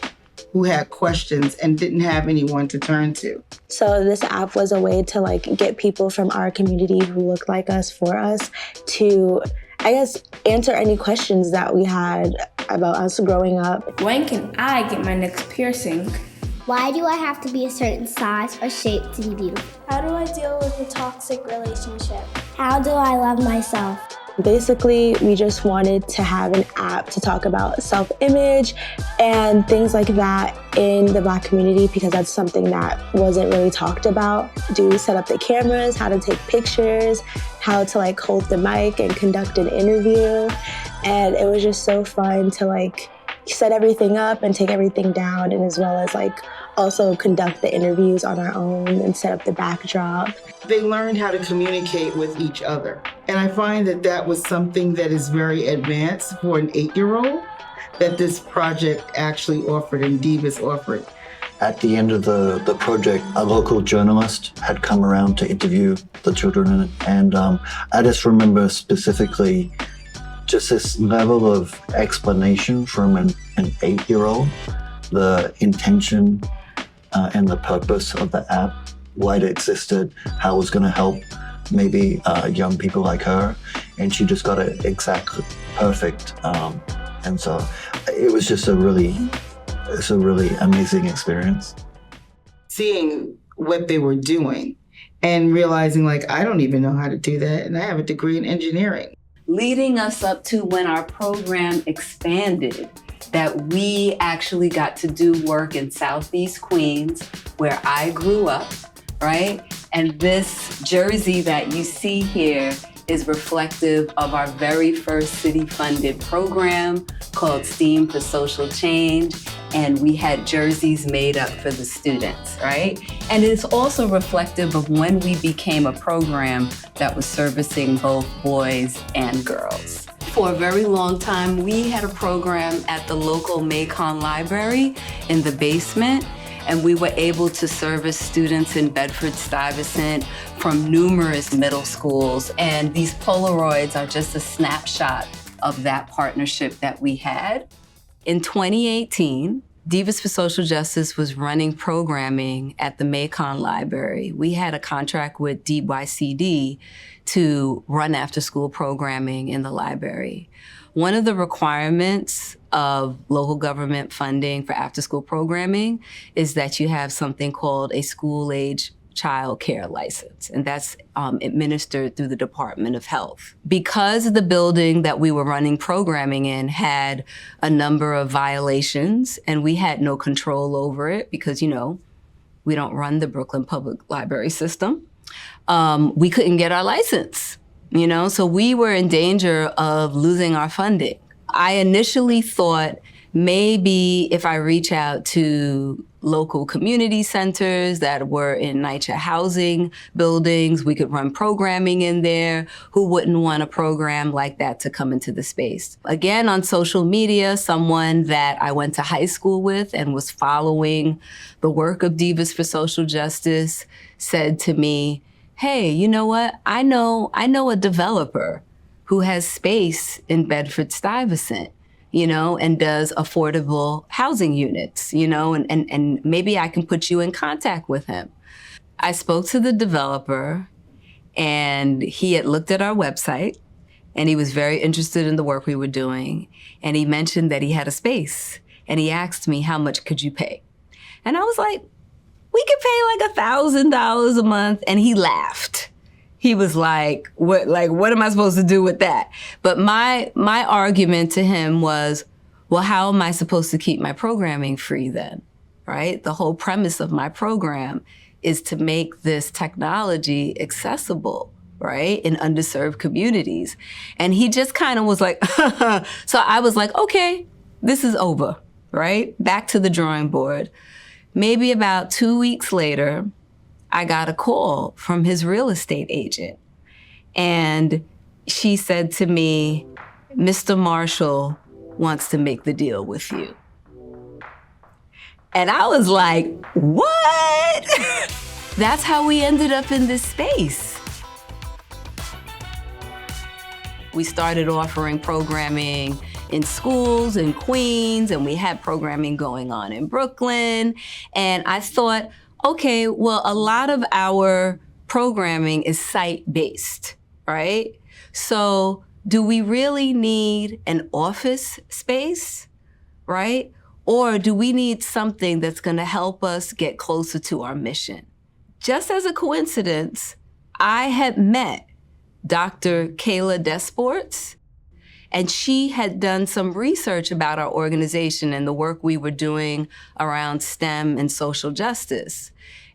S13: who had questions and didn't have anyone to turn to.
S9: So this app was a way to get people from our community who look like us for us to, I guess, answer any questions that we had about us growing up.
S20: When can I get my next piercing?
S21: Why do I have to be a certain size or shape to be beautiful?
S22: How do I deal with a toxic relationship?
S21: How do I love myself?
S9: Basically, we just wanted to have an app to talk about self-image and things like that in the Black community, because that's something that wasn't really talked about. Do we set up the cameras, how to take pictures, how to hold the mic and conduct an interview. And it was just so fun to set everything up and take everything down, and as well as also conduct the interviews on our own and set up the backdrop.
S13: They learned how to communicate with each other. And I find that that was something that is very advanced for an 8-year-old that this project actually offered and DIVAS offered.
S12: At the end of the project, a local journalist had come around to interview the children in it. And I just remember specifically just this level of explanation from an 8-year-old, the intention and the purpose of the app, why it existed, how it was going to help maybe young people like her, and she just got it exactly perfect. And so it was just a really amazing experience.
S13: Seeing what they were doing and realizing I don't even know how to do that, and I have a degree in engineering.
S4: Leading us up to when our program expanded, that we actually got to do work in Southeast Queens, where I grew up, right? And this jersey that you see here is reflective of our very first city-funded program called STEAM for Social Change. And we had jerseys made up for the students, right? And it's also reflective of when we became a program that was servicing both boys and girls. For a very long time, we had a program at the local Macon Library in the basement, and we were able to service students in Bedford-Stuyvesant from numerous middle schools. And these Polaroids are just a snapshot of that partnership that we had. In 2018, Divas for Social Justice was running programming at the Macon Library. We had a contract with DYCD to run after-school programming in the library. One of the requirements of local government funding for after-school programming is that you have something called a school-age child care license, and that's administered through the Department of Health. Because the building that we were running programming in had a number of violations, and we had no control over it because, we don't run the Brooklyn Public Library system, we couldn't get our license, so we were in danger of losing our funding. I initially thought maybe if I reach out to local community centers that were in NYCHA housing buildings. We could run programming in there. Who wouldn't want a program like that to come into the space? Again, on social media, someone that I went to high school with and was following the work of Divas for Social Justice said to me, hey, you know what? I know a developer who has space in Bedford-Stuyvesant, you know, and does affordable housing units, you know, and maybe I can put you in contact with him. I spoke to the developer, and he had looked at our website, and he was very interested in the work we were doing. And he mentioned that he had a space, and he asked me, how much could you pay? And I was like, we could pay like $1,000 a month. And he laughed. He was like, what am I supposed to do with that? But my argument to him was, well, how am I supposed to keep my programming free then, right? The whole premise of my program is to make this technology accessible, right, in underserved communities. And he just kind of was like, so I was like, okay, this is over, right? Back to the drawing board. Maybe about 2 weeks later, I got a call from his real estate agent. And she said to me, Mr. Marshall wants to make the deal with you. And I was like, what? That's how we ended up in this space. We started offering programming in schools in Queens, and we had programming going on in Brooklyn. And I thought, okay, well, a lot of our programming is site-based, right? So do we really need an office space, right? Or do we need something that's gonna help us get closer to our mission? Just as a coincidence, I had met Dr. Kayla Desports, and she had done some research about our organization and the work we were doing around STEM and social justice.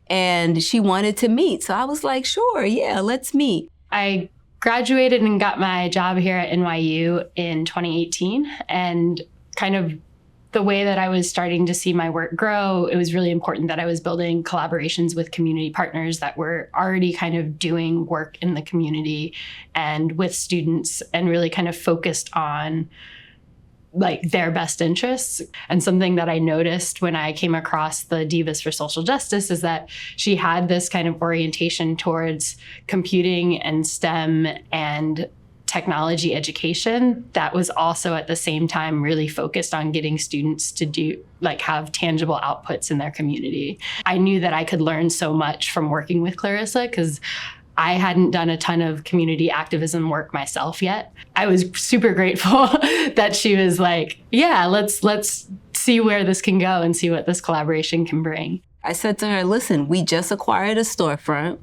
S4: And she wanted to meet. So I was like, sure, yeah, let's meet.
S2: I graduated and got my job here at NYU in 2018. And kind of the way that I was starting to see my work grow, it was really important that I was building collaborations with community partners that were already kind of doing work in the community and with students, and really kind of focused on like their best interests. And something that I noticed when I came across the Divas for Social Justice is that she had this kind of orientation towards computing and STEM and technology education that was also at the same time really focused on getting students to do, like, have tangible outputs in their community. I knew that I could learn so much from working with Clarissa because I hadn't done a ton of community activism work myself yet. I was super grateful that she was like, yeah, let's see where this can go and see what this collaboration can bring.
S4: I said to her, listen, we just acquired a storefront.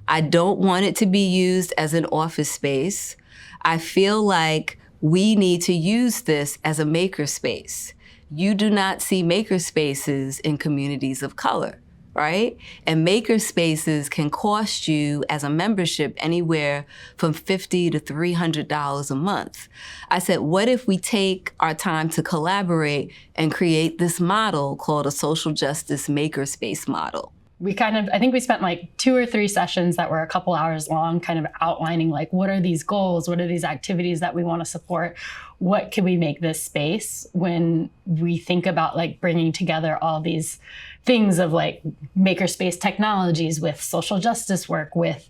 S4: I don't want it to be used as an office space. I feel like we need to use this as a makerspace. You do not see makerspaces in communities of color, right? And makerspaces can cost you as a membership anywhere from $50 to $300 a month. I said, what if we take our time to collaborate and create this model called a social justice makerspace model?
S2: I think we spent like 2 or 3 sessions that were a couple hours long, kind of outlining like, what are these goals? What are these activities that we want to support? What can we make this space when we think about like bringing together all these things of like makerspace technologies with social justice work, with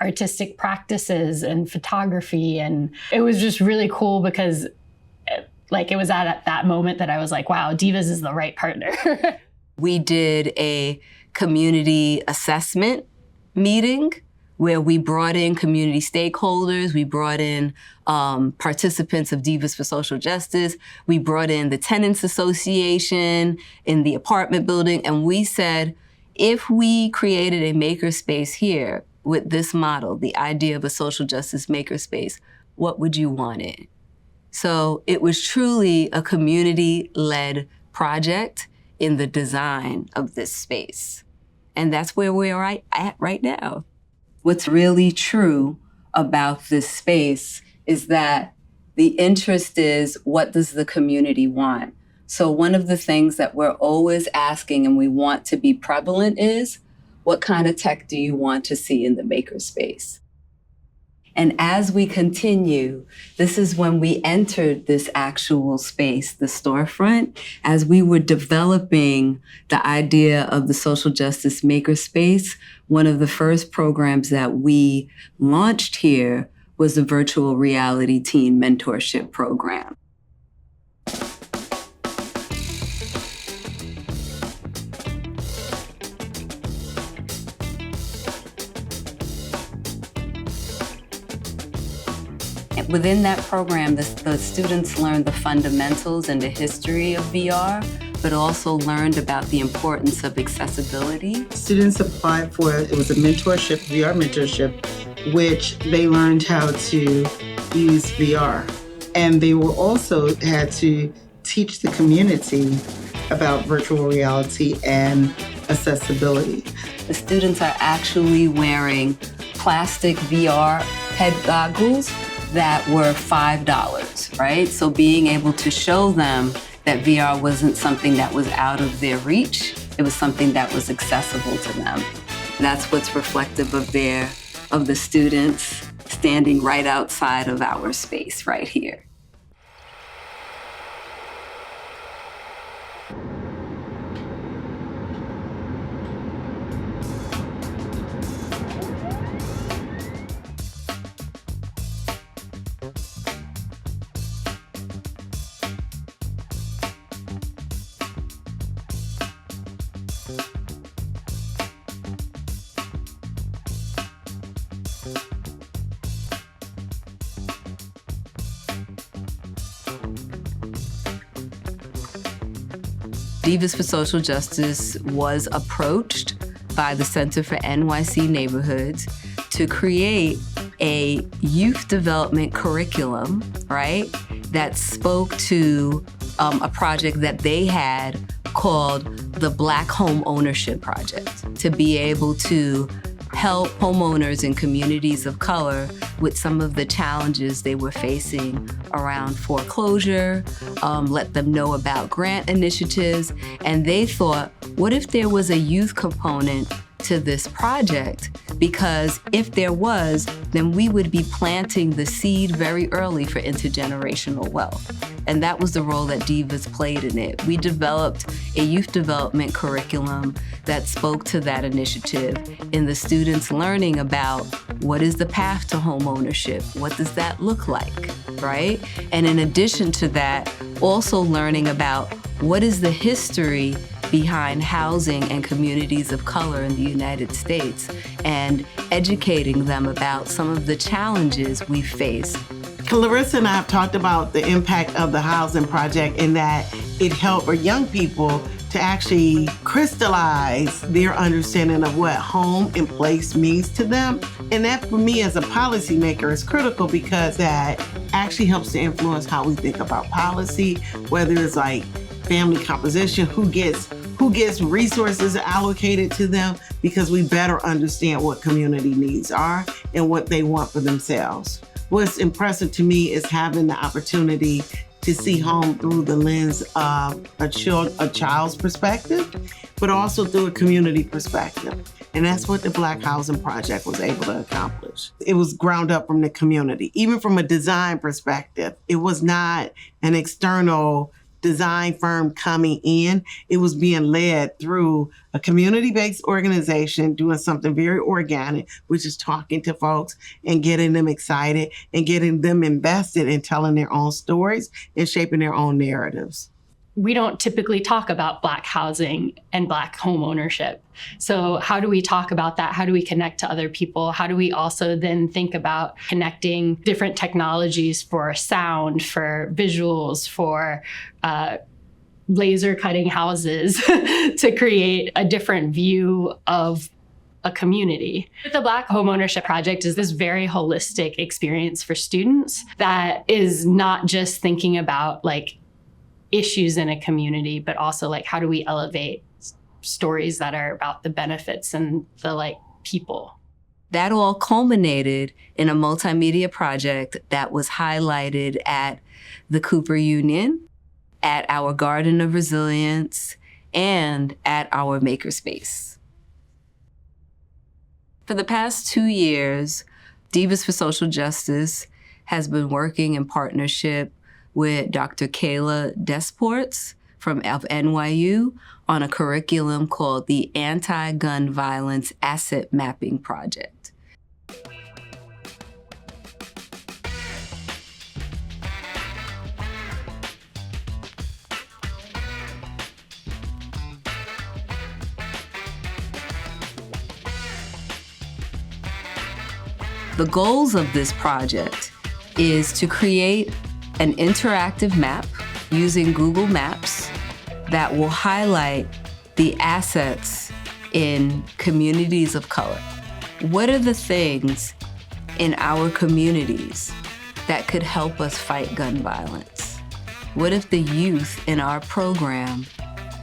S2: artistic practices and photography. And it was just really cool because it was at that moment that I was like, wow, Divas is the right partner.
S4: We did a community assessment meeting where we brought in community stakeholders. We brought in participants of Divas for Social Justice. We brought in the Tenants Association in the apartment building. And we said, if we created a makerspace here with this model, the idea of a social justice makerspace, what would you want in? So it was truly a community-led project in the design of this space. And that's where we are at right now. What's really true about this space is that the interest is, what does the community want? So one of the things that we're always asking and we want to be prevalent is, what kind of tech do you want to see in the makerspace? And as we continue, this is when we entered this actual space, the storefront, as we were developing the idea of the social justice makerspace. One of the first programs that we launched here was the virtual reality teen mentorship program. Within that program, the students learned the fundamentals and the history of VR, but also learned about the importance of accessibility.
S13: Students applied for, it was a mentorship, VR mentorship, which they learned how to use VR. And they were also had to teach the community about virtual reality and accessibility.
S4: The students are actually wearing plastic VR head goggles that were $5, right? So being able to show them that VR wasn't something that was out of their reach, it was something that was accessible to them. That's what's reflective of the students standing right outside of our space right here. Divas for Social Justice was approached by the Center for NYC Neighborhoods to create a youth development curriculum, right, that spoke to a project that they had called the Black Home Ownership Project, to be able to help homeowners in communities of color with some of the challenges they were facing around foreclosure, let them know about grant initiatives. And they thought, what if there was a youth component to this project? Because if there was, then we would be planting the seed very early for intergenerational wealth. And that was the role that Divas played in it. We developed a youth development curriculum that spoke to that initiative in the students learning about what is the path to home ownership? What does that look like, right? And in addition to that, also learning about what is the history behind housing and communities of color in the United States, and educating them about some of the challenges we face.
S6: Clarissa and I have talked about the impact of the housing project in that it helped our young people to actually crystallize their understanding of what home and place means to them. And that for me as a policymaker is critical because that actually helps to influence how we think about policy, whether it's like family composition, who gets resources allocated to them, because we better understand what community needs are and what they want for themselves. What's impressive to me is having the opportunity to see home through the lens of a child's perspective, but also through a community perspective. And that's what the Black Housing Project was able to accomplish. It was ground up from the community. Even from a design perspective, it was not an external design firm coming in. It was being led through a community-based organization doing something very organic, which is talking to folks and getting them excited and getting them invested in telling their own stories and shaping their own narratives.
S2: We don't typically talk about Black housing and Black home ownership. So how do we talk about that? How do we connect to other people? How do we also then think about connecting different technologies for sound, for visuals, for laser cutting houses to create a different view of a community? The Black Homeownership Project is this very holistic experience for students that is not just thinking about like issues in a community, but also like how do we elevate stories that are about the benefits and the like people.
S4: That all culminated in a multimedia project that was highlighted at the Cooper Union. at our Garden of Resilience, and at our Makerspace. For the past 2 years, Divas for Social Justice has been working in partnership with Dr. Kayla Desports from NYU on a curriculum called the Anti-Gun Violence Asset Mapping Project. The goals of this project is to create an interactive map using Google Maps that will highlight the assets in communities of color. What are the things in our communities that could help us fight gun violence? What if the youth in our program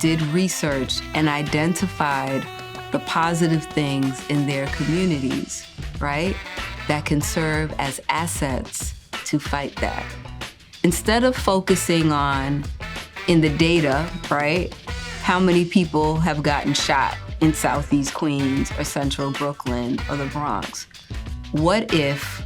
S4: did research and identified the positive things in their communities, right? That can serve as assets to fight that. Instead of focusing on, in the data, right, how many people have gotten shot in Southeast Queens or Central Brooklyn or the Bronx, what if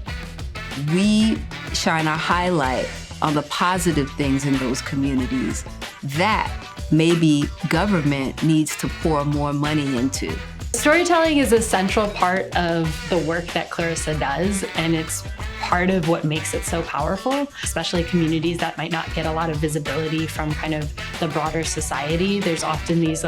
S4: we shine a highlight on the positive things in those communities that maybe government needs to pour more money into?
S2: Storytelling is a central part of the work that Clarissa does, and it's part of what makes it so powerful, especially communities that might not get a lot of visibility from kind of the broader society. There's often these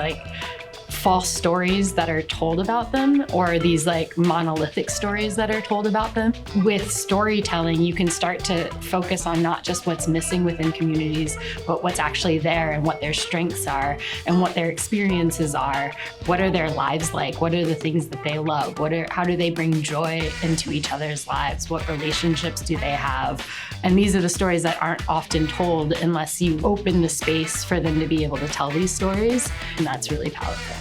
S2: false stories that are told about them, or these monolithic stories that are told about them. With storytelling, you can start to focus on not just what's missing within communities, but what's actually there and what their strengths are and what their experiences are. What are their lives like? What are the things that they love? How do they bring joy into each other's lives? What relationships do they have? And these are the stories that aren't often told unless you open the space for them to be able to tell these stories, and that's really powerful.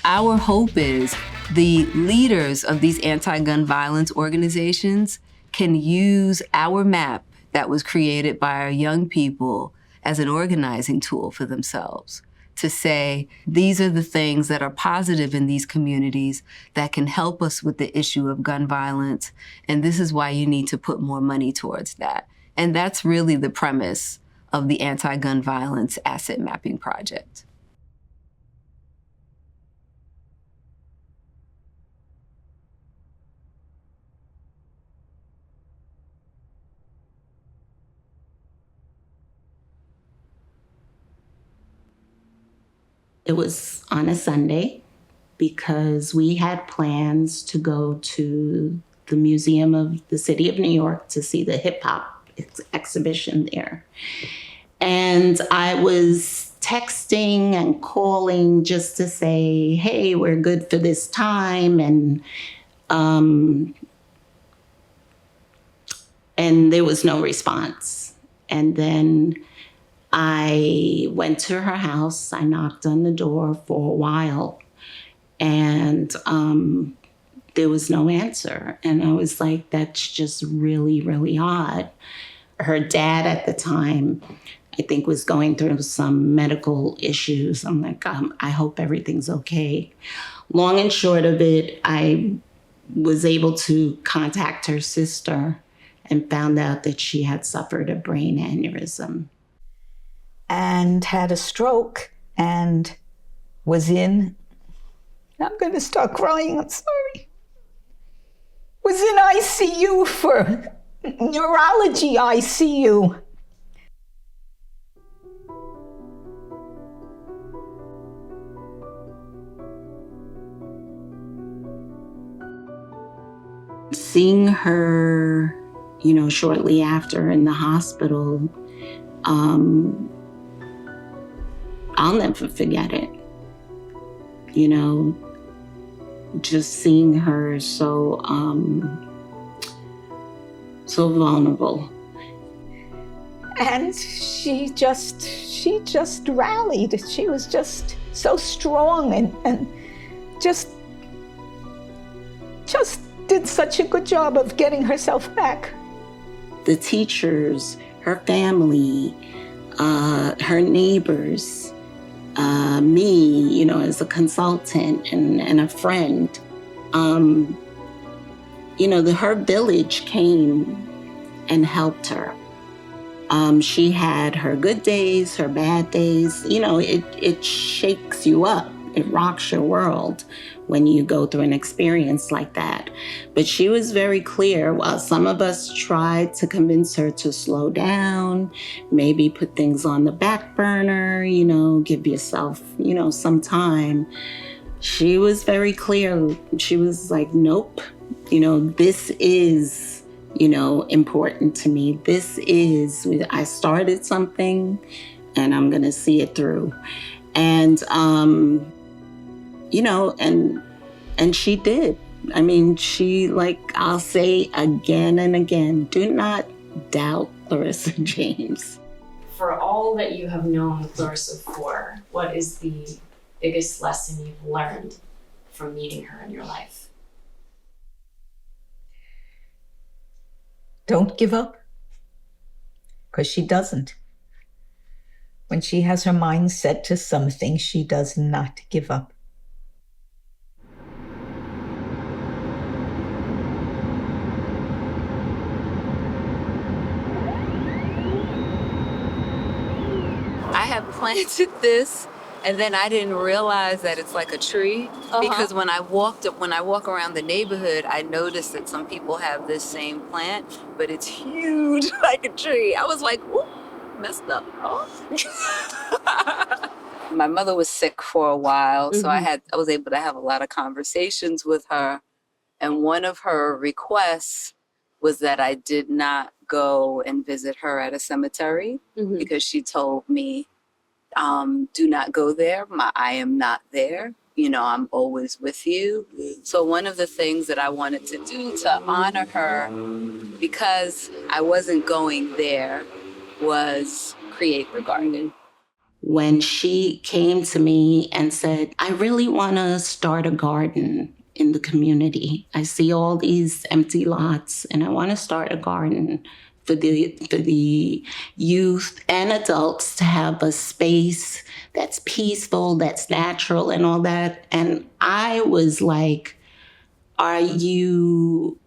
S4: Our hope is the leaders of these anti-gun violence organizations can use our map that was created by our young people as an organizing tool for themselves to say, these are the things that are positive in these communities that can help us with the issue of gun violence, and this is why you need to put more money towards that. And that's really the premise of the Anti-Gun Violence Asset Mapping Project.
S5: It was on a Sunday because we had plans to go to the Museum of the City of New York to see the hip hop exhibition there. And I was texting and calling just to say, hey, we're good for this time. And there was no response. And then I went to her house. I knocked on the door for a while, and there was no answer. And I was like, that's just really, really odd. Her dad at the time, I think, was going through some medical issues. I'm like, I hope everything's okay. Long and short of it, I was able to contact her sister and found out that she had suffered a brain aneurysm.
S8: And had a stroke and was in, I'm going to start crying, I'm sorry, was in ICU for neurology ICU.
S5: Seeing her, shortly after in the hospital, I'll never forget it. Just seeing her so vulnerable.
S8: And she just rallied. She was just so strong and just did such a good job of getting herself back.
S5: The teachers, her family, her neighbors, me, as a consultant and a friend. Her village came and helped her. She had her good days, her bad days. It shakes you up. It rocks your world when you go through an experience like that. But she was very clear. While some of us tried to convince her to slow down, maybe put things on the back burner, give yourself, some time. She was very clear. She was like, nope, this is, important to me. I started something and I'm going to see it through. And, and she did. I mean, I'll say again and again, do not doubt Clarissa James.
S3: For all that you have known Clarissa for, what is the biggest lesson you've learned from meeting her in your life?
S8: Don't give up, because she doesn't. When she has her mind set to something, she does not give up.
S4: I have planted this, and then I didn't realize that it's like a tree. Because when I walk around the neighborhood, I noticed that some people have this same plant, but it's huge like a tree. I was like, ooh, messed up. My mother was sick for a while, so I was able to have a lot of conversations with her. And one of her requests was that I did not go and visit her at a cemetery because she told me, do not go there. I am not there. I'm always with you. So one of the things that I wanted to do to honor her, because I wasn't going there, was create the garden.
S5: When she came to me and said, I really want to start a garden in the community. I see all these empty lots and I want to start a garden for the youth and adults to have a space that's peaceful, that's natural and all that. And I was like, are you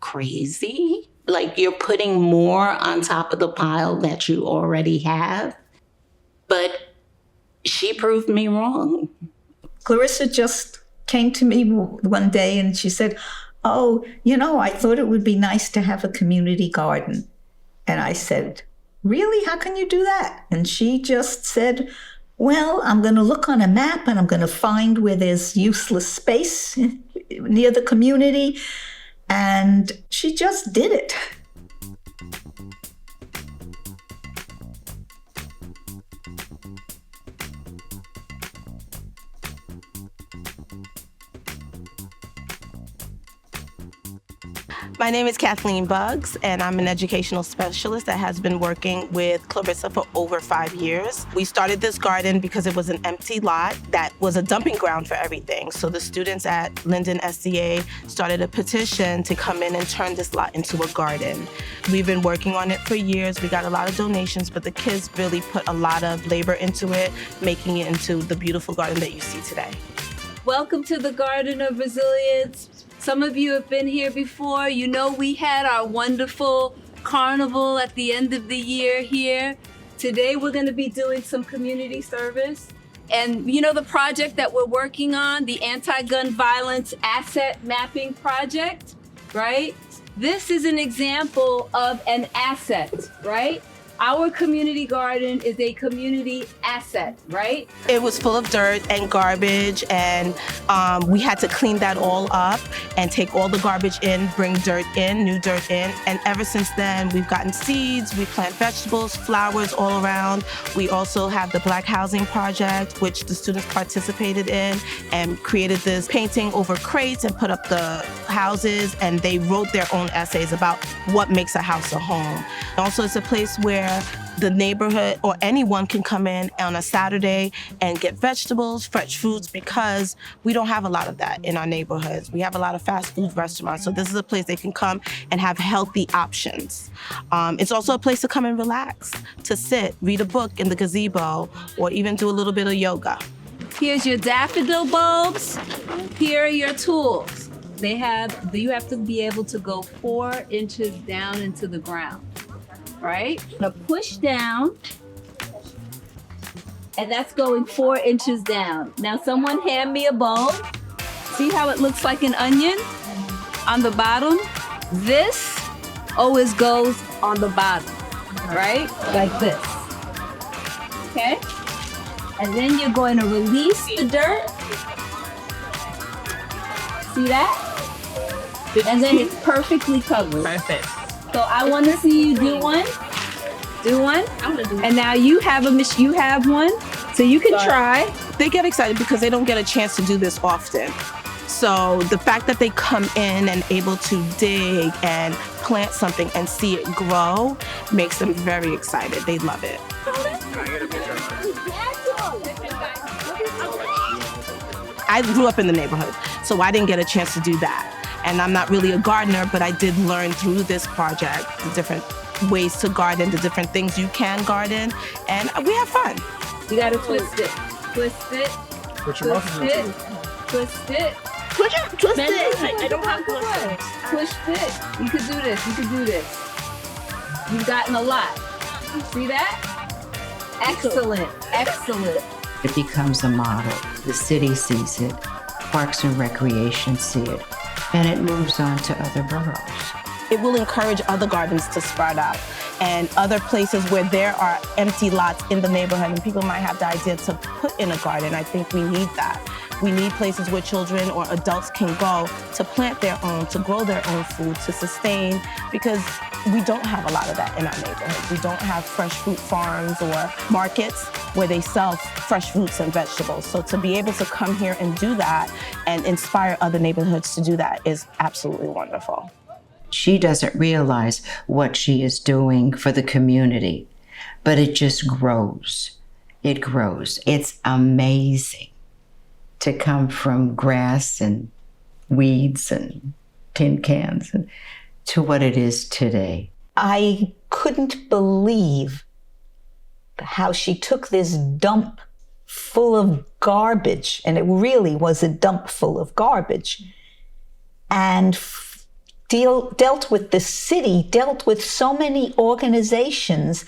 S5: crazy? Like, you're putting more on top of the pile that you already have? But she proved me wrong.
S8: Clarissa just came to me one day and she said, oh, I thought it would be nice to have a community garden. And I said, really? How can you do that? And she just said, well, I'm going to look on a map and I'm going to find where there's useless space near the community. And she just did it.
S10: My name is Kathleen Buggs, and I'm an educational specialist that has been working with Clarissa for over 5 years. We started this garden because it was an empty lot that was a dumping ground for everything. So the students at Linden SDA started a petition to come in and turn this lot into a garden. We've been working on it for years. We got a lot of donations, but the kids really put a lot of labor into it, making it into the beautiful garden that you see today.
S4: Welcome to the Garden of Resilience. Some of you have been here before. We had our wonderful carnival at the end of the year here. Today we're going to be doing some community service. And the project that we're working on, the Anti-Gun Violence Asset Mapping Project, right? This is an example of an asset, right? Our community garden is a community asset, right?
S10: It was full of dirt and garbage, and we had to clean that all up and take all the garbage in, bring dirt in, new dirt in. And ever since then, we've gotten seeds, we plant vegetables, flowers all around. We also have the Black Housing Project, which the students participated in and created this painting over crates and put up the houses, and they wrote their own essays about what makes a house a home. Also, it's a place where where the neighborhood or anyone can come in on a Saturday and get vegetables, fresh fruits, because we don't have a lot of that in our neighborhoods. We have a lot of fast food restaurants, so this is a place they can come and have healthy options. It's also a place to come and relax, to sit, read a book in the gazebo, or even do a little bit of yoga.
S7: Here's your daffodil bulbs. Here are your tools. You have to be able to go 4 inches down into the ground, right? Now push down, and that's going 4 inches down. Now someone hand me a bulb. See how it looks like an onion on the bottom? This always goes on the bottom, right? Like this, okay? And then you're going to release the dirt. See that? And then it's perfectly covered.
S10: Perfect.
S7: So I want to see you do one. Do one. I'm gonna do one. And now you have you have one, so you can try.
S10: They get excited because they don't get a chance to do this often. So the fact that they come in and able to dig and plant something and see it grow makes them very excited. They love it. I grew up in the neighborhood, so I didn't get a chance to do that. And I'm not really a gardener, but I did learn through this project the different ways to garden, the different things you can garden, and we have fun.
S7: You gotta twist it. Twist it.
S11: Put your muscles into it.
S7: Twist it.
S10: Twist it.
S7: I don't have to twist it. You can do this. You can do this. You've gotten a lot. See that? Excellent. Excellent.
S14: It becomes a model. The city sees it, Parks and Recreation see it, and it moves on to other boroughs.
S10: It will encourage other gardens to sprout out and other places where there are empty lots in the neighborhood and people might have the idea to put in a garden. I think we need that. We need places where children or adults can go to plant their own, to grow their own food, to sustain, because we don't have a lot of that in our neighborhood. We don't have fresh fruit farms or markets where they sell fresh fruits and vegetables. So to be able to come here and do that and inspire other neighborhoods to do that is absolutely wonderful.
S14: She doesn't realize what she is doing for the community, but it just grows. It grows. It's amazing to come from grass and weeds and tin cans to what it is today.
S8: I couldn't believe how she took this dump full of garbage, and it really was a dump full of garbage, and dealt with the city, dealt with so many organizations,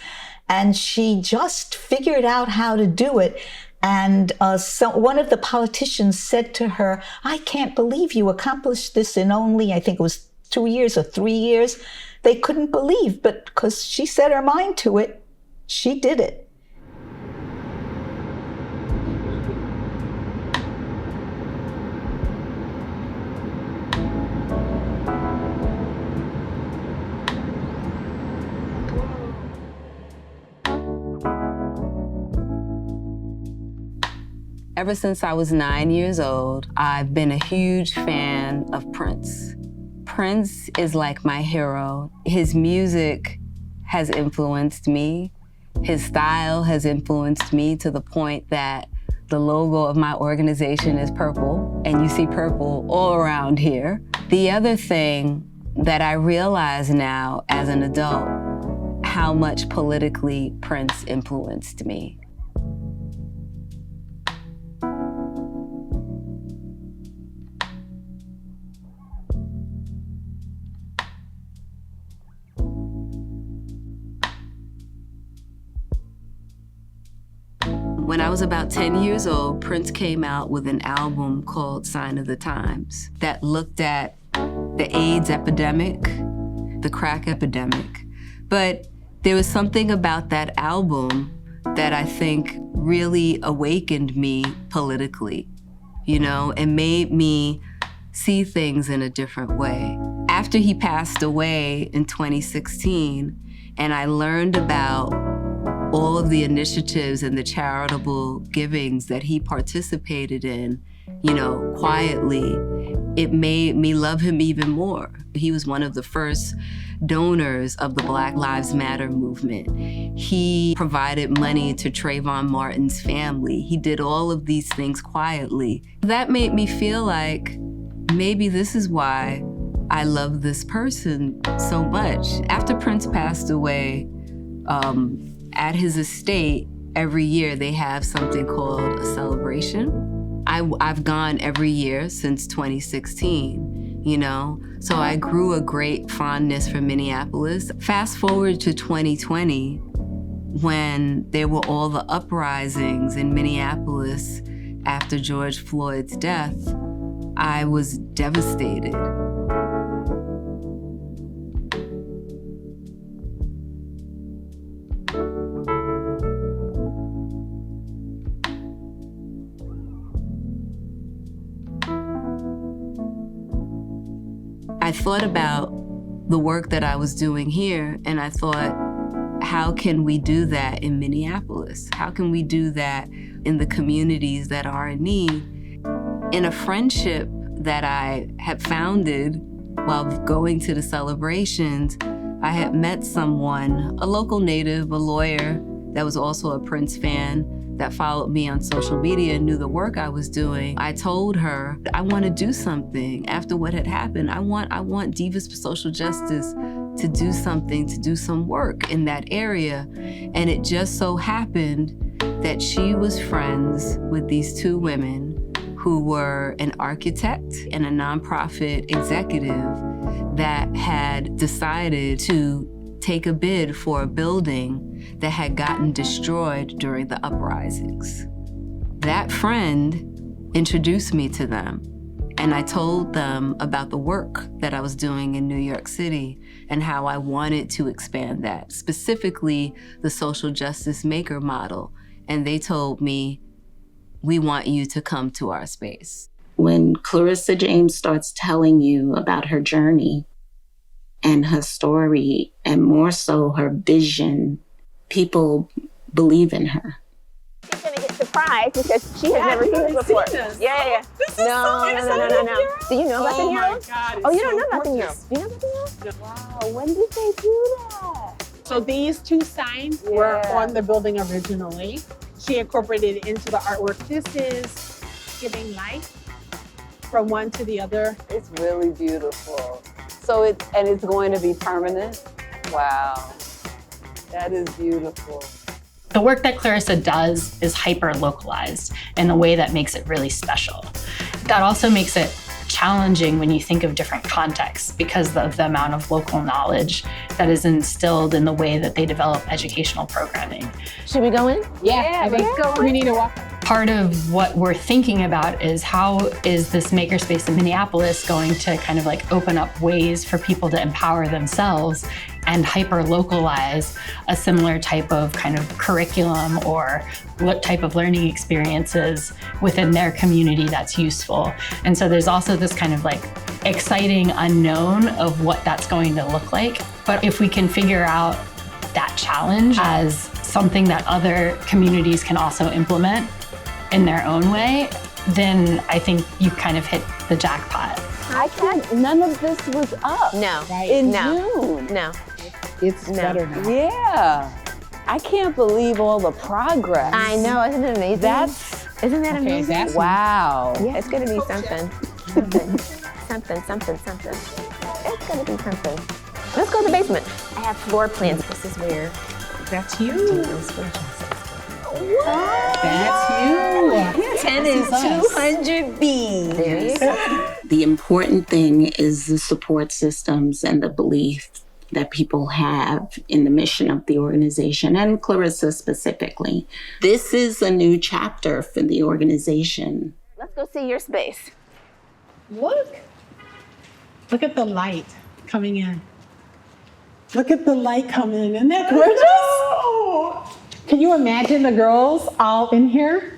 S8: and she just figured out how to do it. And so one of the politicians said to her, "I can't believe you accomplished this in only," I think it was 2 years or 3 years. They couldn't believe, but because she set her mind to it, she did it.
S4: Ever since I was 9 years old, I've been a huge fan of Prince. Prince is like my hero. His music has influenced me. His style has influenced me to the point that the logo of my organization is purple, and you see purple all around here. The other thing that I realize now as an adult, how much politically Prince influenced me. When I was about 10 years old, Prince came out with an album called Sign of the Times that looked at the AIDS epidemic, the crack epidemic. But there was something about that album that I think really awakened me politically, you know, and made me see things in a different way. After he passed away in 2016, and I learned about all of the initiatives and the charitable givings that he participated in, you know, quietly, it made me love him even more. He was one of the first donors of the Black Lives Matter movement. He provided money to Trayvon Martin's family. He did all of these things quietly. That made me feel like maybe this is why I love this person so much. After Prince passed away, at his estate, every year they have something called a celebration. I've gone every year since 2016, you know? So I grew a great fondness for Minneapolis. Fast forward to 2020, when there were all the uprisings in Minneapolis after George Floyd's death, I was devastated. I thought about the work that I was doing here, and I thought, how can we do that in Minneapolis? How can we do that in the communities that are in need? In a friendship that I had founded while going to the celebrations, I had met someone, a local native, a lawyer that was also a Prince fan, that followed me on social media and knew the work I was doing. I told her, I want to do something after what had happened. I want Divas for Social Justice to do something, to do some work in that area. And it just so happened that she was friends with these two women who were an architect and a nonprofit executive that had decided to take a bid for a building that had gotten destroyed during the uprisings. That friend introduced me to them, and I told them about the work that I was doing in New York City and how I wanted to expand that, specifically the social justice maker model. And they told me, we want you to come to our space.
S5: When Clarissa James starts telling you about her journey and her story, and more so her vision, people believe in her.
S15: She's gonna get surprised because she has never seen this before. Yeah. No. Do you know about the murals? Oh, you don't know about the murals? Do you know about the murals? Wow, when did they do that?
S16: So these two signs were on the building originally. She incorporated it into the artwork. This is giving life from one to the other.
S23: It's really beautiful. So it's going to be permanent? Wow, that is beautiful.
S2: The work that Clarissa does is hyper-localized in a way that makes it really special. That also makes it challenging when you think of different contexts because of the amount of local knowledge that is instilled in the way that they develop educational programming.
S15: Should we go in?
S16: Yeah, let's go. We need to walk.
S2: Part of what we're thinking about is how is this makerspace in Minneapolis going to kind of like open up ways for people to empower themselves and hyper-localize a similar type of kind of curriculum or what type of learning experiences within their community that's useful. And so there's also this kind of like exciting unknown of what that's going to look like. But if we can figure out that challenge as something that other communities can also implement in their own way, then I think you kind of hit the jackpot.
S23: None of this was up.
S15: No.
S23: In June.
S15: No.
S16: It's better now.
S23: Yeah. I can't believe all the progress.
S15: I know, isn't it amazing? Isn't that amazing?
S23: Wow.
S15: Yeah, it's gonna be something. something. It's gonna be something. Let's go to the basement. I have floor plans. This is where.
S16: That's you.
S15: What?
S16: That's you.
S15: 10 and 200 B. There you go.
S5: The important thing is the support systems and the belief that people have in the mission of the organization, and Clarissa specifically. This is a new chapter for the organization.
S15: Let's go see your space.
S16: Look at the light coming in. Look at the light coming in. Isn't that gorgeous? Can you imagine the girls all in here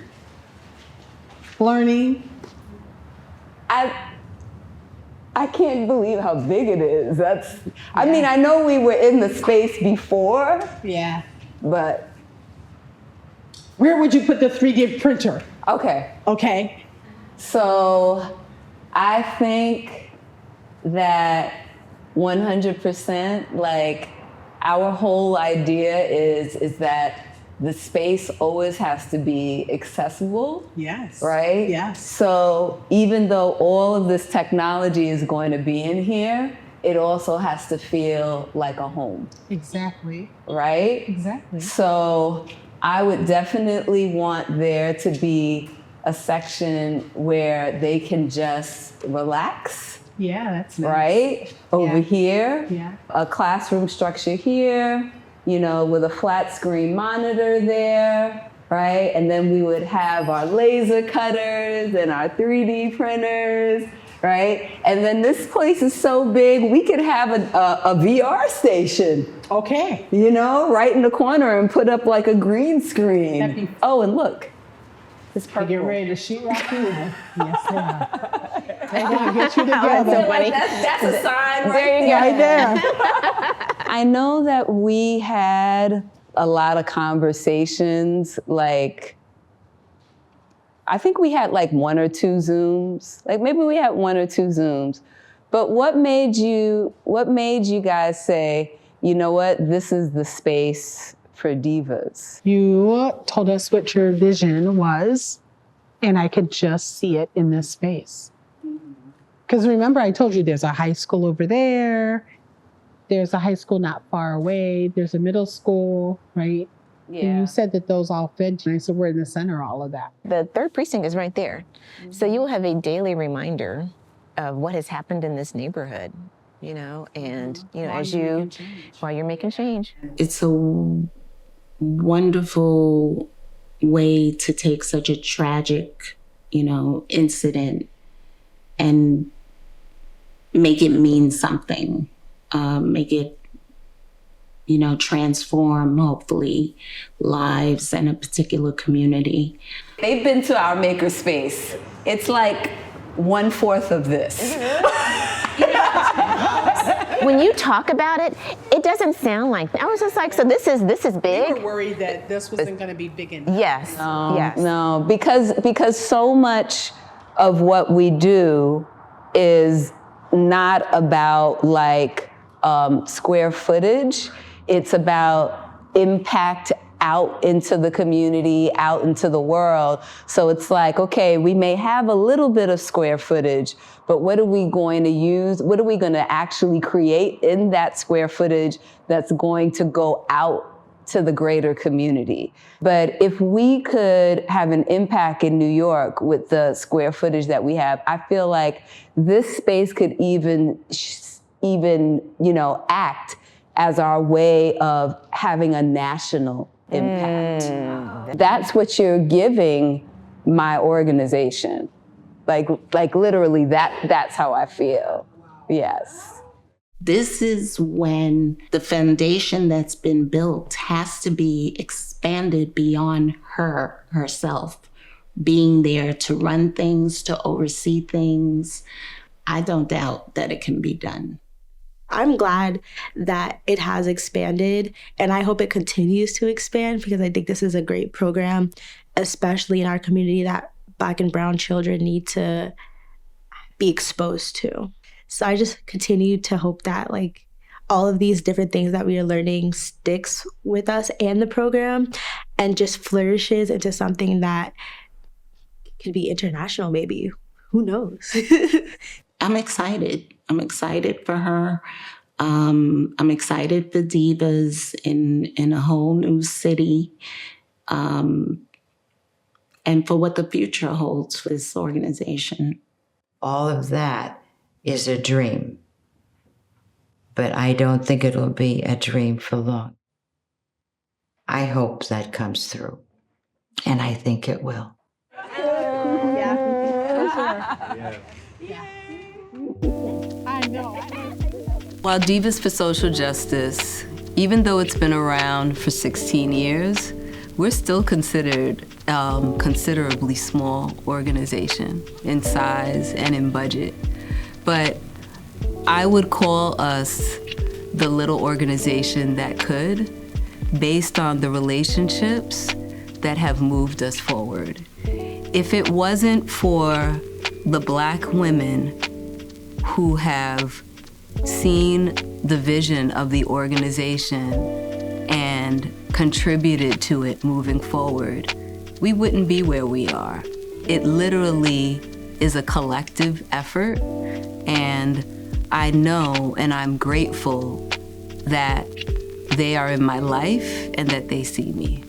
S16: learning?
S23: I can't believe how big it is. I mean, I know we were in the space before.
S16: Yeah.
S23: But.
S16: Where would you put the 3D printer?
S23: Okay.
S16: Okay.
S23: So
S4: I think that 100%, like, our whole idea is that the space always has to be accessible.
S16: Yes.
S4: Right?
S16: Yes.
S4: So even though all of this technology is going to be in here, it also has to feel like a home.
S16: Exactly.
S4: Right?
S16: Exactly.
S4: So I would definitely want there to be a section where they can just relax.
S16: Yeah, that's nice.
S4: Right? Over
S16: Yeah.
S4: here.
S16: Yeah.
S4: A classroom structure here, you know, with a flat screen monitor there, right? And then we would have our laser cutters and our 3D printers, right? And then this place is so big, we could have a VR station.
S16: Okay.
S4: You know, right in the corner and put up like a green screen. Oh, and look. It's purple.
S16: Get ready to shoot rock in. Yes, they are. They're going to get you together.
S4: That's a sign
S16: There you go. Right there.
S4: I know that we had a lot of conversations, like, I think we had like 1 or 2 Zooms. Like maybe we had 1 or 2 Zooms. But what made you guys say, you know what, this is the space for Divas?
S16: You told us what your vision was, and I could just see it in this space. Because remember, I told you there's a high school over there. There's a high school not far away. There's a middle school, right?
S4: Yeah.
S16: And you said that those all fed you. So we're in the center of all of that.
S15: The 3rd precinct is right there. So you will have a daily reminder of what has happened in this neighborhood, you know, and, you know, while you're making change.
S5: It's a wonderful way to take such a tragic, you know, incident and make it mean something, make it, you know, transform, hopefully, lives in a particular community.
S4: They've been to our makerspace. It's like 1/4 of this.
S15: When you talk about it, it doesn't sound like that. I was just like, so this is big?
S16: We were worried that this wasn't going to be big enough.
S15: Yes.
S4: No, because so much of what we do is not about like square footage. It's about impact out into the community, out into the world. So it's like, okay, we may have a little bit of square footage, but what are we going to use? What are we going to actually create in that square footage that's going to go out to the greater community? But if we could have an impact in New York with the square footage that we have, I feel like this space could even, you know, act as our way of having a national impact. That's what you're giving my organization. Like literally, that's how I feel. Yes.
S5: This is when the foundation that's been built has to be expanded beyond herself, being there to run things, to oversee things. I don't doubt that it can be done.
S9: I'm glad that it has expanded, and I hope it continues to expand because I think this is a great program, especially in our community that Black and brown children need to be exposed to. So I just continue to hope that like all of these different things that we are learning sticks with us and the program and just flourishes into something that could be international maybe. Who knows?
S5: I'm excited. I'm excited for her. I'm excited for Divas in a whole new city, and for what the future holds for this organization.
S14: All of that is a dream, but I don't think it'll be a dream for long. I hope that comes through, and I think it will.
S16: Yeah, for sure. Yeah. I know.
S4: While Divas for Social Justice, even though it's been around for 16 years, we're still considered considerably small organization in size and in budget. But I would call us the little organization that could, based on the relationships that have moved us forward. If it wasn't for the Black women who have seen the vision of the organization and contributed to it moving forward, we wouldn't be where we are. It literally is a collective effort, and I know and I'm grateful that they are in my life and that they see me.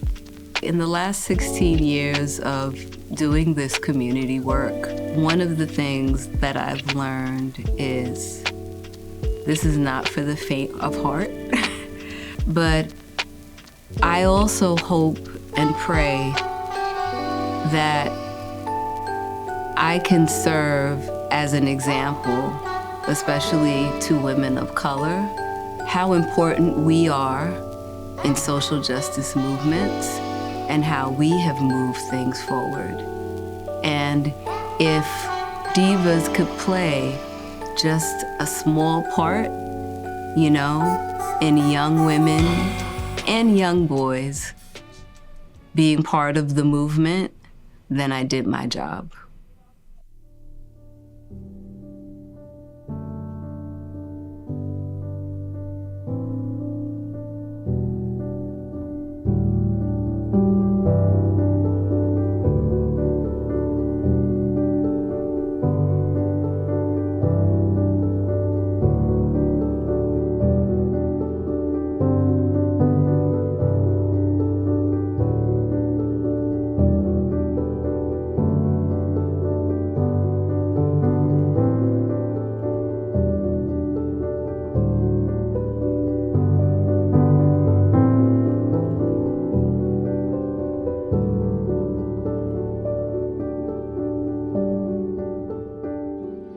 S4: In the last 16 years of doing this community work, one of the things that I've learned is this is not for the faint of heart, but I also hope and pray that I can serve as an example, especially to women of color, how important we are in social justice movements and how we have moved things forward. And if Divas could play just a small part, you know, in young women and young boys being part of the movement, then I did my job.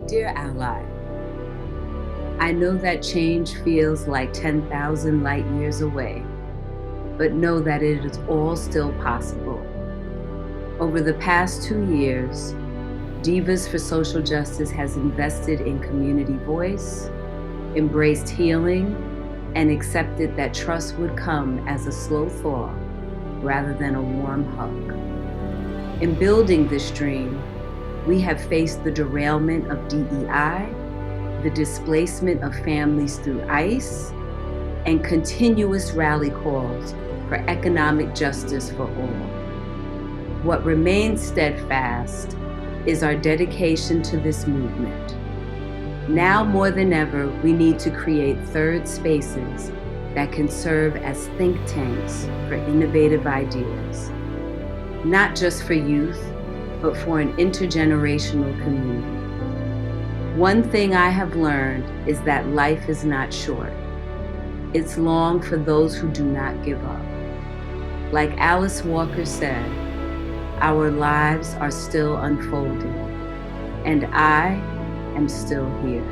S4: Dear ally, I know that change feels like 10,000 light years away, but know that it is all still possible. Over the past 2 years, Divas for Social Justice has invested in community voice, embraced healing, and accepted that trust would come as a slow thaw rather than a warm hug. In building this dream, we have faced the derailment of DEI, the displacement of families through ICE, and continuous rally calls for economic justice for all. What remains steadfast is our dedication to this movement. Now more than ever, we need to create third spaces that can serve as think tanks for innovative ideas, not just for youth, but for an intergenerational community. One thing I have learned is that life is not short. It's long for those who do not give up. Like Alice Walker said, our lives are still unfolding, and I am still here.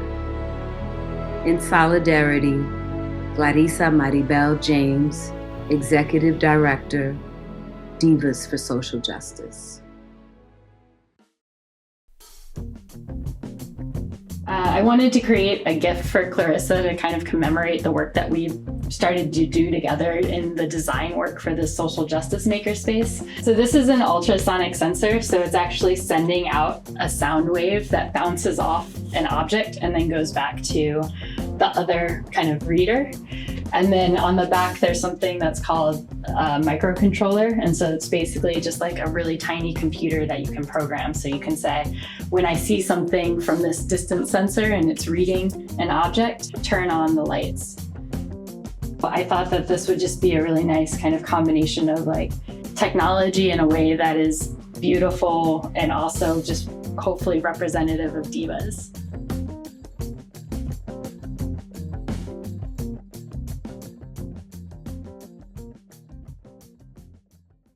S4: In solidarity, Clarissa Maribel James, Executive Director, Divas for Social Justice.
S2: I wanted to create a gift for Clarissa to kind of commemorate the work that we started to do together in the design work for this social justice makerspace. So this is an ultrasonic sensor, so it's actually sending out a sound wave that bounces off an object and then goes back to the other kind of reader. And then on the back, there's something that's called a microcontroller. And so it's basically just like a really tiny computer that you can program. So you can say, when I see something from this distance sensor and it's reading an object, turn on the lights. I thought that this would just be a really nice kind of combination of like technology in a way that is beautiful and also just hopefully representative of Divas.